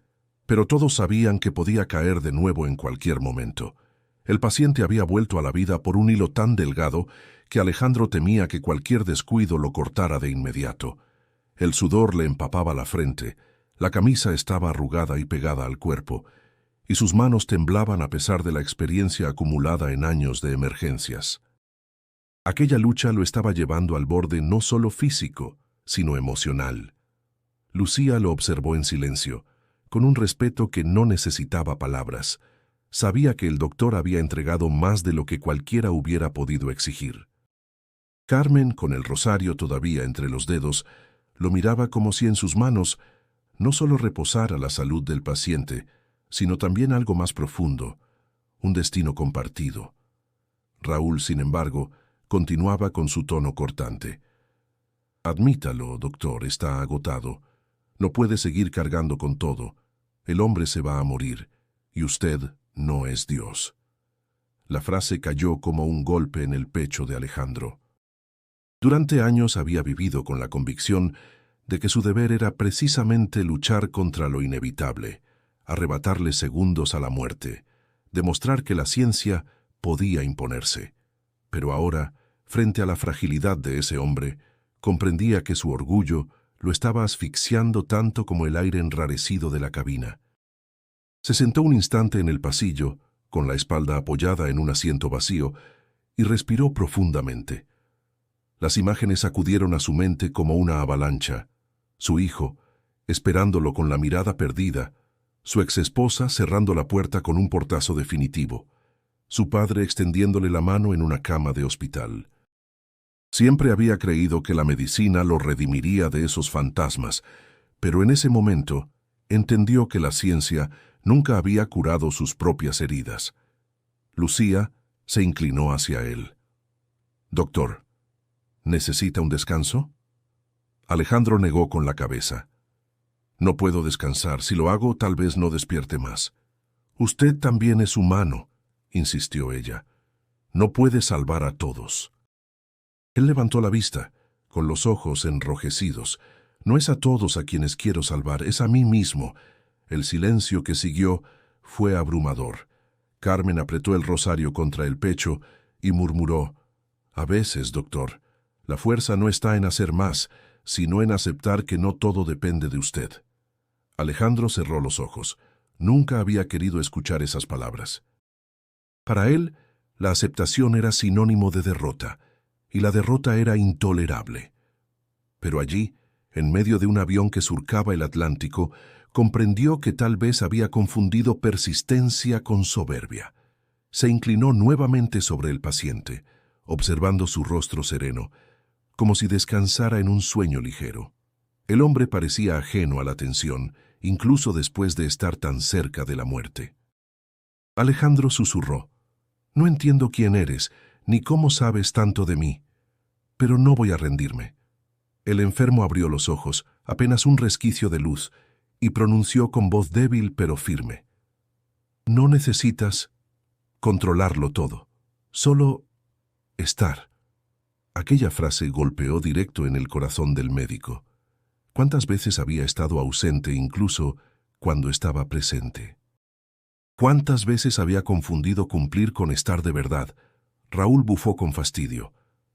[SPEAKER 1] pero todos sabían que podía caer de nuevo en cualquier momento. El paciente había vuelto a la vida por un hilo tan delgado que Alejandro temía que cualquier descuido lo cortara de inmediato. El sudor le empapaba la frente, la camisa estaba arrugada y pegada al cuerpo, y sus manos temblaban a pesar de la experiencia acumulada en años de emergencias. Aquella lucha lo estaba llevando al borde no solo físico, sino emocional. Lucía lo observó en silencio, con un respeto que no necesitaba palabras. Sabía que el doctor había entregado más de lo que cualquiera hubiera podido exigir. Carmen, con el rosario todavía entre los dedos, lo miraba como si en sus manos no solo reposara la salud del paciente, sino también algo más profundo, un destino compartido. Raúl, sin embargo, continuaba con su tono cortante. «Admítalo, doctor, está agotado. No puede seguir cargando con todo. El hombre se va a morir, y usted no es Dios». La frase cayó como un golpe en el pecho de Alejandro. Durante años había vivido con la convicción de que su deber era precisamente luchar contra lo inevitable, arrebatarle segundos a la muerte, demostrar que la ciencia podía imponerse. Pero ahora, frente a la fragilidad de ese hombre, comprendía que su orgullo lo estaba asfixiando tanto como el aire enrarecido de la cabina. Se sentó un instante en el pasillo, con la espalda apoyada en un asiento vacío, y respiró profundamente. Las imágenes acudieron a su mente como una avalancha. Su hijo, esperándolo con la mirada perdida, su exesposa cerrando la puerta con un portazo definitivo, su padre extendiéndole la mano en una cama de hospital. Siempre había creído que la medicina lo redimiría de esos fantasmas, pero en ese momento entendió que la ciencia nunca había curado sus propias heridas. Lucía se inclinó hacia él. Doctor, ¿necesita un descanso? Alejandro negó con la cabeza. No puedo descansar. Si lo hago, tal vez no despierte más. Usted también es humano, insistió ella. No puede salvar a todos. Él levantó la vista, con los ojos enrojecidos. No es a todos a quienes quiero salvar, es a mí mismo. El silencio que siguió fue abrumador. Carmen apretó el rosario contra el pecho y murmuró: «A veces, doctor, la fuerza no está en hacer más, sino en aceptar que no todo depende de usted». Alejandro cerró los ojos. Nunca había querido escuchar esas palabras. Para él, la aceptación era sinónimo de derrota, y la derrota era intolerable. Pero allí, en medio de un avión que surcaba el Atlántico, comprendió que tal vez había confundido persistencia con soberbia. Se inclinó nuevamente sobre el paciente, observando su rostro sereno, como si descansara en un sueño ligero. El hombre parecía ajeno a la tensión, incluso después de estar tan cerca de la muerte. Alejandro susurró: «No entiendo quién eres, ni cómo sabes tanto de mí, pero no voy a rendirme». El enfermo abrió los ojos, apenas un resquicio de luz, y pronunció con voz débil pero firme: «No necesitas controlarlo todo, solo estar». Aquella frase golpeó directo en el corazón del médico. ¿Cuántas veces había estado ausente incluso cuando estaba presente? ¿Cuántas veces había confundido cumplir con estar de verdad? Raúl bufó con fastidio.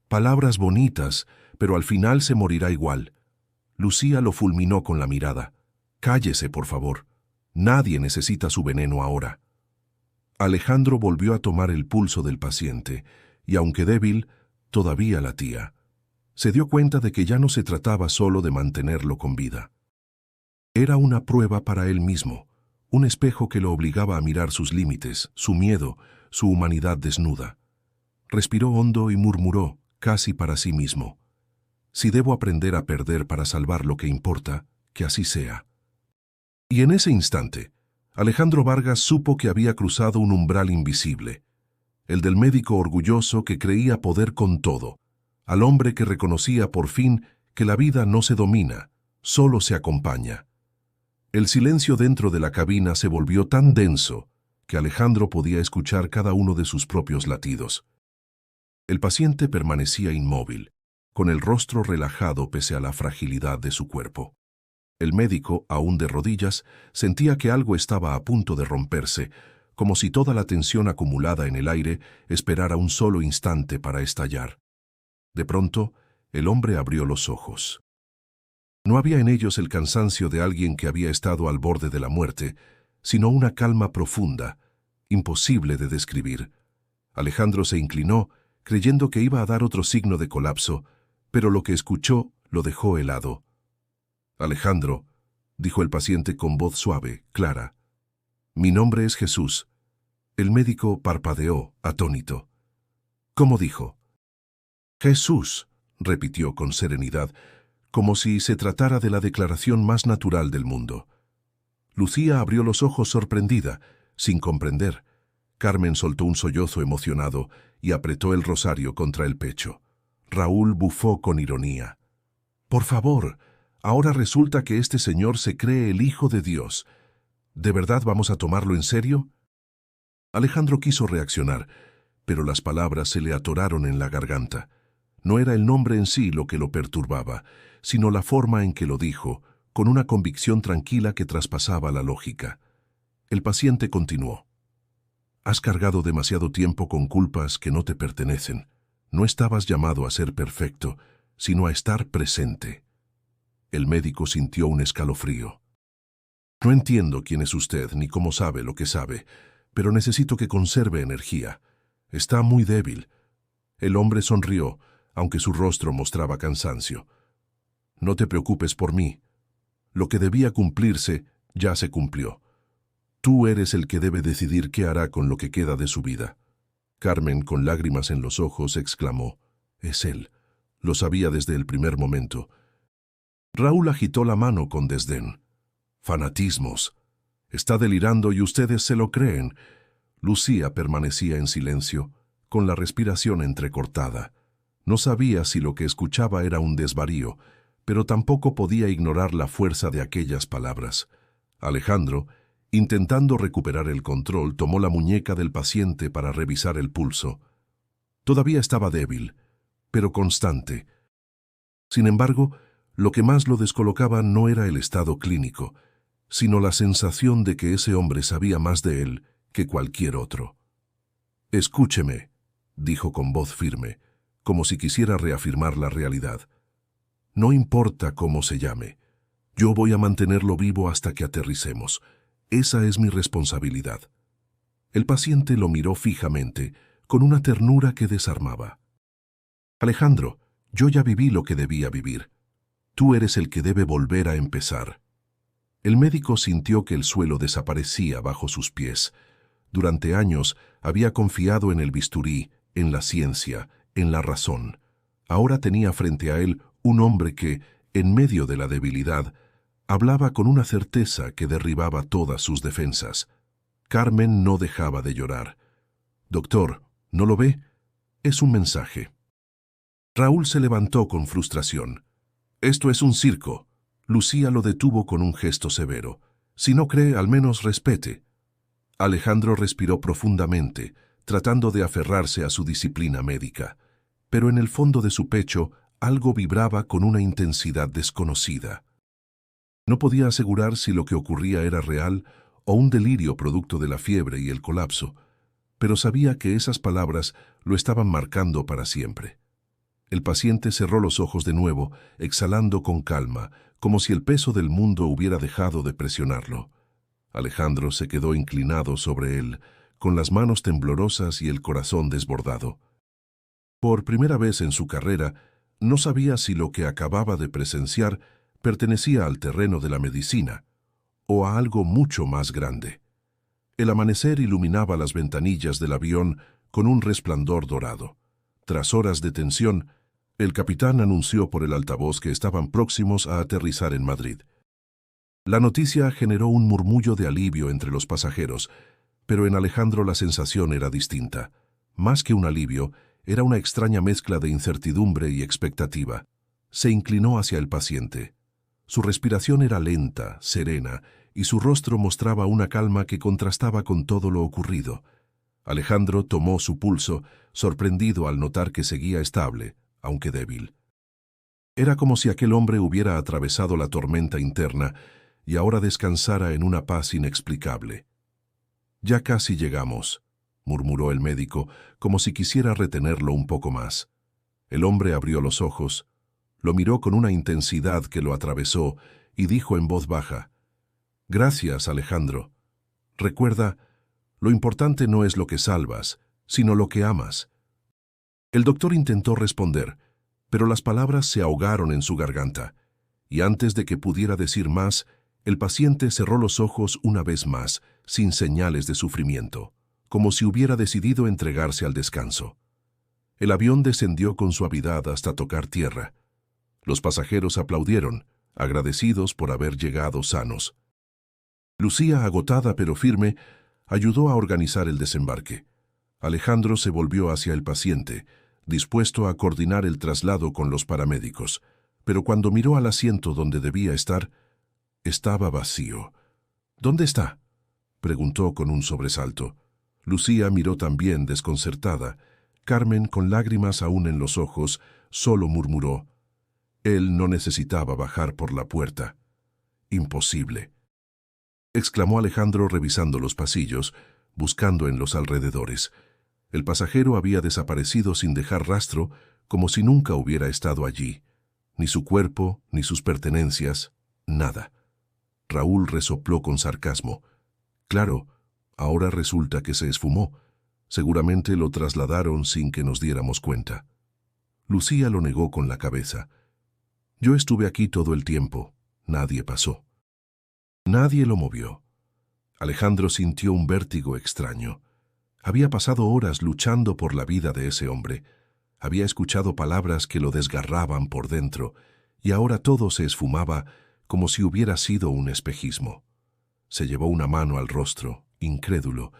[SPEAKER 1] Palabras bonitas, pero al final se morirá igual. Lucía lo fulminó con la mirada. «Cállese, por favor. Nadie necesita su veneno ahora». Alejandro volvió a tomar el pulso del paciente, y aunque débil, todavía latía. Se dio cuenta de que ya no se trataba solo de mantenerlo con vida. Era una prueba para él mismo, un espejo que lo obligaba a mirar sus límites, su miedo, su humanidad desnuda. Respiró hondo y murmuró, casi para sí mismo: «Si debo aprender a perder para salvar lo que importa, que así sea». Y en ese instante, Alejandro Vargas supo que había cruzado un umbral invisible, el del médico orgulloso que creía poder con todo, al hombre que reconocía por fin que la vida no se domina, solo se acompaña. El silencio dentro de la cabina se volvió tan denso que Alejandro podía escuchar cada uno de sus propios latidos. El paciente permanecía inmóvil, con el rostro relajado pese a la fragilidad de su cuerpo. El médico, aún de rodillas, sentía que algo estaba a punto de romperse, como si toda la tensión acumulada en el aire esperara un solo instante para estallar. De pronto, el hombre abrió los ojos. No había en ellos el cansancio de alguien que había estado al borde de la muerte, sino una calma profunda, imposible de describir. Alejandro se inclinó, creyendo que iba a dar otro signo de colapso, pero lo que escuchó lo dejó helado. «Alejandro», dijo el paciente con voz suave, clara, «mi nombre es Jesús». El médico parpadeó, atónito. «¿Cómo dijo?» «Jesús», repitió con serenidad, como si se tratara de la declaración más natural del mundo. Lucía abrió los ojos sorprendida, sin comprender. Carmen soltó un sollozo emocionado y apretó el rosario contra el pecho. Raúl bufó con ironía. «Por favor, ahora resulta que este señor se cree el Hijo de Dios. ¿De verdad vamos a tomarlo en serio?» Alejandro quiso reaccionar, pero las palabras se le atoraron en la garganta. No era el nombre en sí lo que lo perturbaba, sino la forma en que lo dijo, con una convicción tranquila que traspasaba la lógica. El paciente continuó: «Has cargado demasiado tiempo con culpas que no te pertenecen. No estabas llamado a ser perfecto, sino a estar presente». El médico sintió un escalofrío. «No entiendo quién es usted ni cómo sabe lo que sabe, pero necesito que conserve energía. Está muy débil». El hombre sonrió, aunque su rostro mostraba cansancio. «No te preocupes por mí. Lo que debía cumplirse ya se cumplió. Tú eres el que debe decidir qué hará con lo que queda de su vida». Carmen, con lágrimas en los ojos, exclamó: «Es él. Lo sabía desde el primer momento». Raúl agitó la mano con desdén. «Fanatismos. Está delirando y ustedes se lo creen». Lucía permanecía en silencio, con la respiración entrecortada. No sabía si lo que escuchaba era un desvarío, pero tampoco podía ignorar la fuerza de aquellas palabras. Alejandro, intentando recuperar el control, tomó la muñeca del paciente para revisar el pulso. Todavía estaba débil, pero constante. Sin embargo, lo que más lo descolocaba no era el estado clínico, sino la sensación de que ese hombre sabía más de él que cualquier otro. «Escúcheme», dijo con voz firme, como si quisiera reafirmar la realidad. «No importa cómo se llame. Yo voy a mantenerlo vivo hasta que aterricemos. Esa es mi responsabilidad». El paciente lo miró fijamente, con una ternura que desarmaba. «Alejandro, yo ya viví lo que debía vivir. Tú eres el que debe volver a empezar». El médico sintió que el suelo desaparecía bajo sus pies. Durante años había confiado en el bisturí, en la ciencia, en la razón. Ahora tenía frente a él un hombre que, en medio de la debilidad, hablaba con una certeza que derribaba todas sus defensas. Carmen no dejaba de llorar. «Doctor, ¿no lo ve? Es un mensaje». Raúl se levantó con frustración. «Esto es un circo». Lucía lo detuvo con un gesto severo. «Si no cree, al menos respete». Alejandro respiró profundamente, tratando de aferrarse a su disciplina médica. Pero en el fondo de su pecho algo vibraba con una intensidad desconocida. No podía asegurar si lo que ocurría era real o un delirio producto de la fiebre y el colapso, pero sabía que esas palabras lo estaban marcando para siempre. El paciente cerró los ojos de nuevo, exhalando con calma, como si el peso del mundo hubiera dejado de presionarlo. Alejandro se quedó inclinado sobre él, con las manos temblorosas y el corazón desbordado. Por primera vez en su carrera, no sabía si lo que acababa de presenciar pertenecía al terreno de la medicina o a algo mucho más grande. El amanecer iluminaba las ventanillas del avión con un resplandor dorado. Tras horas de tensión, el capitán anunció por el altavoz que estaban próximos a aterrizar en Madrid. La noticia generó un murmullo de alivio entre los pasajeros, pero en Alejandro la sensación era distinta. Más que un alivio, era una extraña mezcla de incertidumbre y expectativa. Se inclinó hacia el paciente. Su respiración era lenta, serena, y su rostro mostraba una calma que contrastaba con todo lo ocurrido. Alejandro tomó su pulso, sorprendido al notar que seguía estable, aunque débil. Era como si aquel hombre hubiera atravesado la tormenta interna y ahora descansara en una paz inexplicable. «Ya casi llegamos», murmuró el médico, como si quisiera retenerlo un poco más. El hombre abrió los ojos, lo miró con una intensidad que lo atravesó y dijo en voz baja: «Gracias, Alejandro. Recuerda, lo importante no es lo que salvas, sino lo que amas». El doctor intentó responder, pero las palabras se ahogaron en su garganta, y antes de que pudiera decir más, el paciente cerró los ojos una vez más, sin señales de sufrimiento, como si hubiera decidido entregarse al descanso. El avión descendió con suavidad hasta tocar tierra. Los pasajeros aplaudieron, agradecidos por haber llegado sanos. Lucía, agotada pero firme, ayudó a organizar el desembarque. Alejandro se volvió hacia el paciente, dispuesto a coordinar el traslado con los paramédicos, pero cuando miró al asiento donde debía estar, estaba vacío. «¿Dónde está?», preguntó con un sobresalto. Lucía miró también desconcertada. Carmen, con lágrimas aún en los ojos, solo murmuró: «Él no necesitaba bajar por la puerta». «Imposible», exclamó Alejandro revisando los pasillos, buscando en los alrededores. El pasajero había desaparecido sin dejar rastro, como si nunca hubiera estado allí. Ni su cuerpo, ni sus pertenencias, nada. Raúl resopló con sarcasmo. «Claro, ahora resulta que se esfumó. Seguramente lo trasladaron sin que nos diéramos cuenta». Lucía lo negó con la cabeza. «Yo estuve aquí todo el tiempo. Nadie pasó». Nadie lo movió. Alejandro sintió un vértigo extraño. Había pasado horas luchando por la vida de ese hombre. Había escuchado palabras que lo desgarraban por dentro, y ahora todo se esfumaba como si hubiera sido un espejismo. Se llevó una mano al rostro, incrédulo,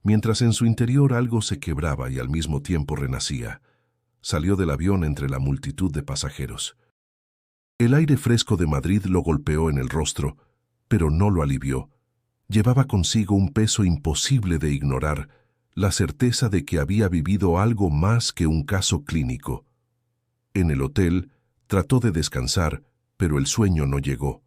[SPEAKER 1] mientras en su interior algo se quebraba y al mismo tiempo renacía. Salió del avión entre la multitud de pasajeros. El aire fresco de Madrid lo golpeó en el rostro, pero no lo alivió. Llevaba consigo un peso imposible de ignorar, la certeza de que había vivido algo más que un caso clínico. En el hotel, trató de descansar, pero el sueño no llegó.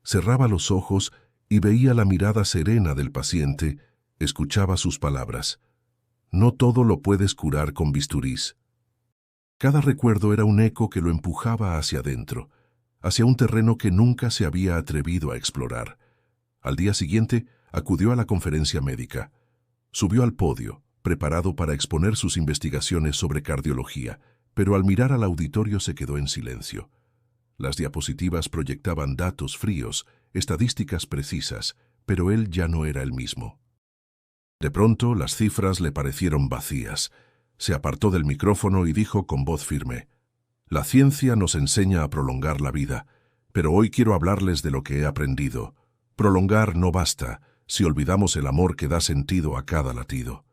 [SPEAKER 1] Cerraba los ojos y veía la mirada serena del paciente, escuchaba sus palabras. No todo lo puedes curar con bisturís. Cada recuerdo era un eco que lo empujaba hacia adentro, hacia un terreno que nunca se había atrevido a explorar. Al día siguiente, acudió a la conferencia médica. Subió al podio, preparado para exponer sus investigaciones sobre cardiología, pero al mirar al auditorio se quedó en silencio. Las diapositivas proyectaban datos fríos, estadísticas precisas, pero él ya no era el mismo. De pronto, las cifras le parecieron vacías. Se apartó del micrófono y dijo con voz firme: «La ciencia nos enseña a prolongar la vida, pero hoy quiero hablarles de lo que he aprendido. Prolongar no basta, si olvidamos el amor que da sentido a cada latido».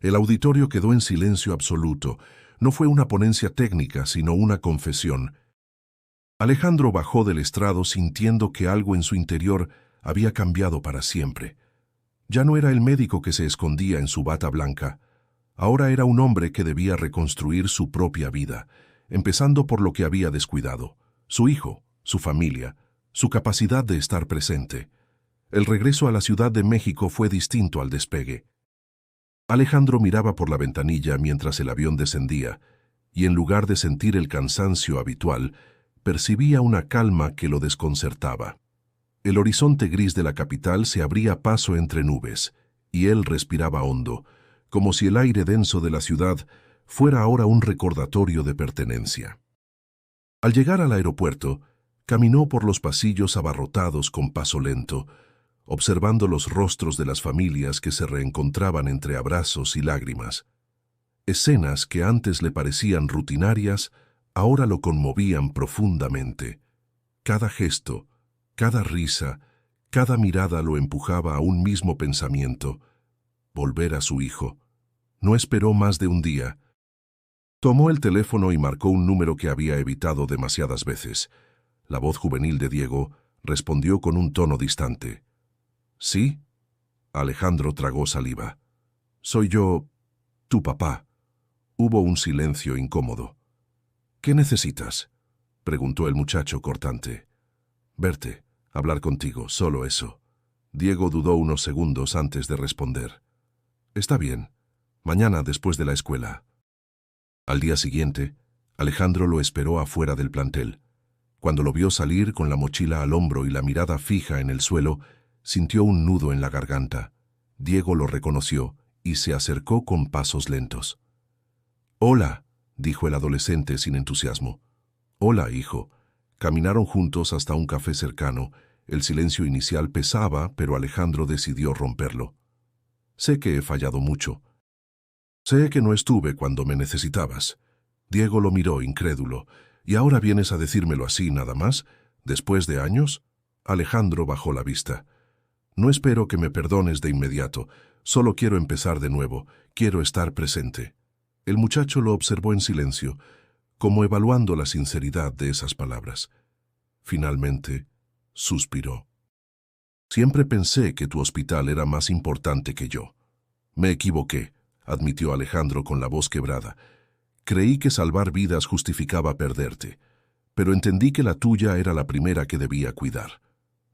[SPEAKER 1] El auditorio quedó en silencio absoluto. No fue una ponencia técnica, sino una confesión. Alejandro bajó del estrado sintiendo que algo en su interior había cambiado para siempre. Ya no era el médico que se escondía en su bata blanca. Ahora era un hombre que debía reconstruir su propia vida, empezando por lo que había descuidado: su hijo, su familia, su capacidad de estar presente. El regreso a la Ciudad de México fue distinto al despegue. Alejandro miraba por la ventanilla mientras el avión descendía, y en lugar de sentir el cansancio habitual, percibía una calma que lo desconcertaba. El horizonte gris de la capital se abría paso entre nubes, y él respiraba hondo, como si el aire denso de la ciudad fuera ahora un recordatorio de pertenencia. Al llegar al aeropuerto, caminó por los pasillos abarrotados con paso lento, observando los rostros de las familias que se reencontraban entre abrazos y lágrimas. Escenas que antes le parecían rutinarias, ahora lo conmovían profundamente. Cada gesto, cada risa, cada mirada lo empujaba a un mismo pensamiento: volver a su hijo. No esperó más de un día. Tomó el teléfono y marcó un número que había evitado demasiadas veces. La voz juvenil de Diego respondió con un tono distante. «¿Sí?» Alejandro tragó saliva. «Soy yo, tu papá». Hubo un silencio incómodo. «¿Qué necesitas?», preguntó el muchacho cortante. «Verte, hablar contigo, solo eso». Diego dudó unos segundos antes de responder. «Está bien. Mañana después de la escuela». Al día siguiente, Alejandro lo esperó afuera del plantel. Cuando lo vio salir con la mochila al hombro y la mirada fija en el suelo, sintió un nudo en la garganta. Diego lo reconoció y se acercó con pasos lentos. «Hola», dijo el adolescente sin entusiasmo. «Hola, hijo». Caminaron juntos hasta un café cercano. El silencio inicial pesaba, pero Alejandro decidió romperlo. «Sé que he fallado mucho. Sé que no estuve cuando me necesitabas». Diego lo miró incrédulo. «¿Y ahora vienes a decírmelo así nada más, después de años?» Alejandro bajó la vista. «No espero que me perdones de inmediato. Solo quiero empezar de nuevo. Quiero estar presente». El muchacho lo observó en silencio, como evaluando la sinceridad de esas palabras. Finalmente, suspiró. «Siempre pensé que tu hospital era más importante que yo». «Me equivoqué», admitió Alejandro con la voz quebrada. «Creí que salvar vidas justificaba perderte, pero entendí que la tuya era la primera que debía cuidar».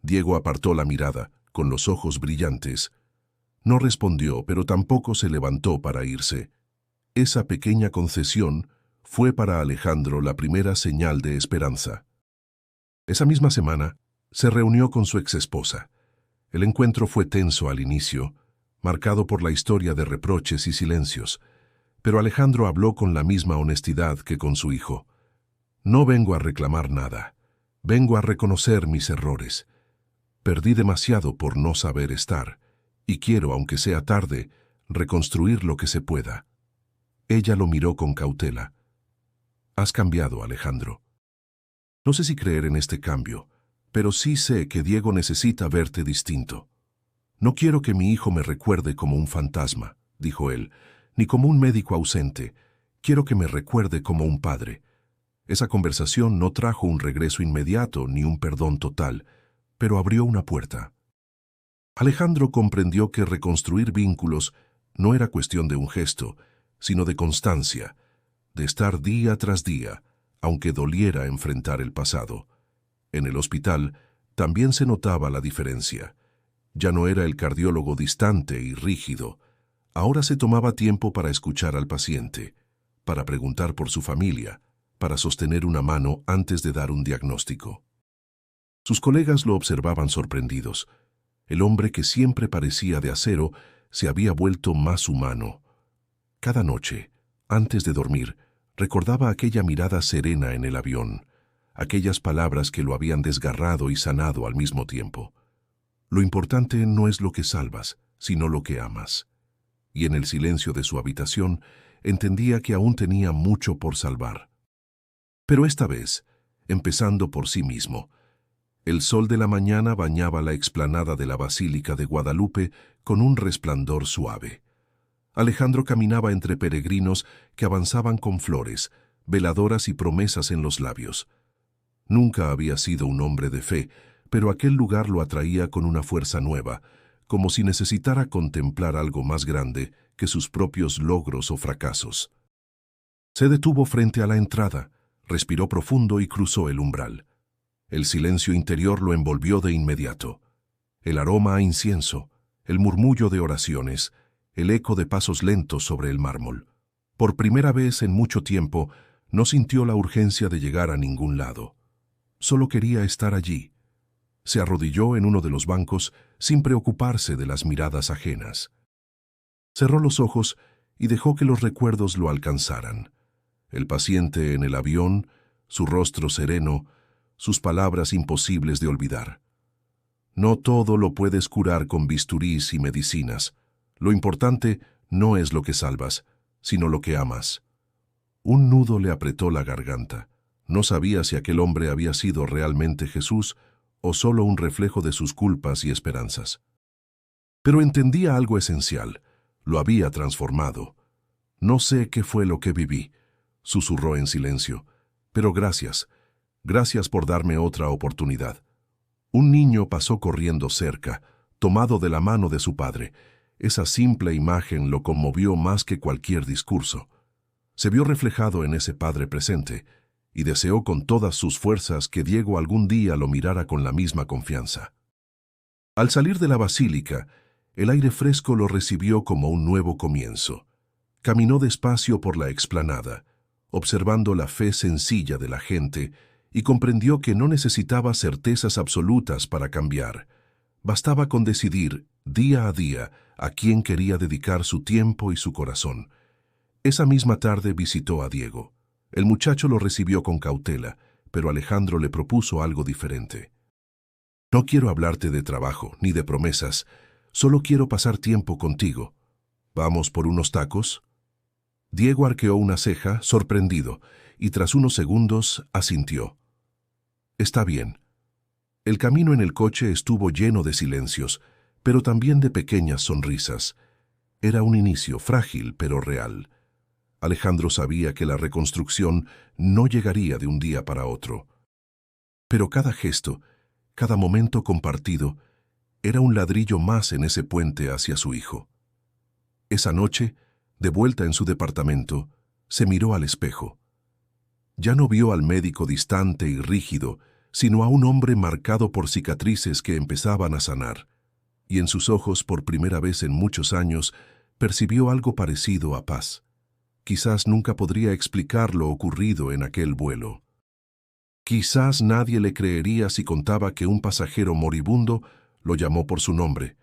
[SPEAKER 1] Diego apartó la mirada, con los ojos brillantes. No respondió, pero tampoco se levantó para irse. Esa pequeña concesión fue para Alejandro la primera señal de esperanza. Esa misma semana, se reunió con su exesposa. El encuentro fue tenso al inicio, marcado por la historia de reproches y silencios, pero Alejandro habló con la misma honestidad que con su hijo. «No vengo a reclamar nada. Vengo a reconocer mis errores. Perdí demasiado por no saber estar, y quiero, aunque sea tarde, reconstruir lo que se pueda». Ella lo miró con cautela. «Has cambiado, Alejandro. No sé si creer en este cambio, pero sí sé que Diego necesita verte distinto. No quiero que mi hijo me recuerde como un fantasma», dijo él, «ni como un médico ausente. Quiero que me recuerde como un padre. Esa conversación no trajo un regreso inmediato ni un perdón total, pero abrió una puerta. Alejandro comprendió que reconstruir vínculos no era cuestión de un gesto, sino de constancia, de estar día tras día, aunque doliera enfrentar el pasado. En el hospital también se notaba la diferencia. Ya no era el cardiólogo distante y rígido. Ahora se tomaba tiempo para escuchar al paciente, para preguntar por su familia, para sostener una mano antes de dar un diagnóstico. Sus colegas lo observaban sorprendidos. El hombre que siempre parecía de acero se había vuelto más humano. Cada noche, antes de dormir, recordaba aquella mirada serena en el avión, aquellas palabras que lo habían desgarrado y sanado al mismo tiempo. Lo importante no es lo que salvas, sino lo que amas. Y en el silencio de su habitación, entendía que aún tenía mucho por salvar. Pero esta vez, empezando por sí mismo. El sol de la mañana bañaba la explanada de la Basílica de Guadalupe con un resplandor suave. Alejandro caminaba entre peregrinos que avanzaban con flores, veladoras y promesas en los labios. Nunca había sido un hombre de fe, pero aquel lugar lo atraía con una fuerza nueva, como si necesitara contemplar algo más grande que sus propios logros o fracasos. Se detuvo frente a la entrada, respiró profundo y cruzó el umbral. El silencio interior lo envolvió de inmediato. El aroma a incienso, el murmullo de oraciones, el eco de pasos lentos sobre el mármol. Por primera vez en mucho tiempo, no sintió la urgencia de llegar a ningún lado. Solo quería estar allí. Se arrodilló en uno de los bancos sin preocuparse de las miradas ajenas. Cerró los ojos y dejó que los recuerdos lo alcanzaran. El paciente en el avión, su rostro sereno, sus palabras imposibles de olvidar. No todo lo puedes curar con bisturís y medicinas. Lo importante no es lo que salvas, sino lo que amas. Un nudo le apretó la garganta. No sabía si aquel hombre había sido realmente Jesús o solo un reflejo de sus culpas y esperanzas. Pero entendía algo esencial. Lo había transformado. No sé qué fue lo que viví, susurró en silencio, pero gracias. Gracias por darme otra oportunidad. Un niño pasó corriendo cerca, tomado de la mano de su padre. Esa simple imagen lo conmovió más que cualquier discurso. Se vio reflejado en ese padre presente y deseó con todas sus fuerzas que Diego algún día lo mirara con la misma confianza. Al salir de la basílica, el aire fresco lo recibió como un nuevo comienzo. Caminó despacio por la explanada, observando la fe sencilla de la gente, y comprendió que no necesitaba certezas absolutas para cambiar. Bastaba con decidir, día a día, a quién quería dedicar su tiempo y su corazón. Esa misma tarde visitó a Diego. El muchacho lo recibió con cautela, pero Alejandro le propuso algo diferente. No quiero hablarte de trabajo, ni de promesas, solo quiero pasar tiempo contigo. ¿Vamos por unos tacos? Diego arqueó una ceja, sorprendido, y tras unos segundos asintió. Está bien. El camino en el coche estuvo lleno de silencios, pero también de pequeñas sonrisas. Era un inicio frágil, pero real. Alejandro sabía que la reconstrucción no llegaría de un día para otro. Pero cada gesto, cada momento compartido, era un ladrillo más en ese puente hacia su hijo. Esa noche, de vuelta en su departamento, se miró al espejo. Ya no vio al médico distante y rígido, sino a un hombre marcado por cicatrices que empezaban a sanar. Y en sus ojos, por primera vez en muchos años, percibió algo parecido a paz. Quizás nunca podría explicar lo ocurrido en aquel vuelo. Quizás nadie le creería si contaba que un pasajero moribundo lo llamó por su nombre,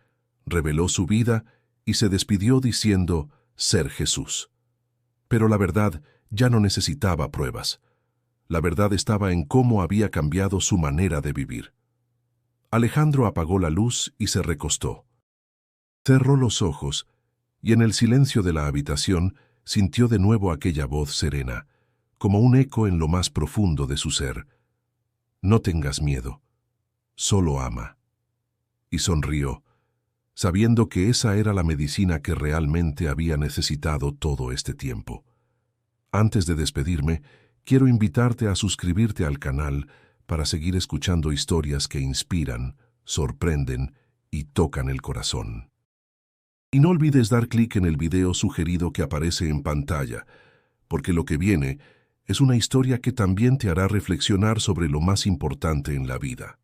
[SPEAKER 1] reveló su vida y se despidió diciendo ser Jesús. Pero la verdad ya no necesitaba pruebas. La verdad estaba en cómo había cambiado su manera de vivir. Alejandro apagó la luz y se recostó. Cerró los ojos y en el silencio de la habitación sintió de nuevo aquella voz serena, como un eco en lo más profundo de su ser. No tengas miedo, solo ama. Y sonrió, sabiendo que esa era la medicina que realmente había necesitado todo este tiempo. Antes de despedirme, quiero invitarte a suscribirte al canal para seguir escuchando historias que inspiran, sorprenden y tocan el corazón. Y no olvides dar clic en el video sugerido que aparece en pantalla, porque lo que viene es una historia que también te hará reflexionar sobre lo más importante en la vida.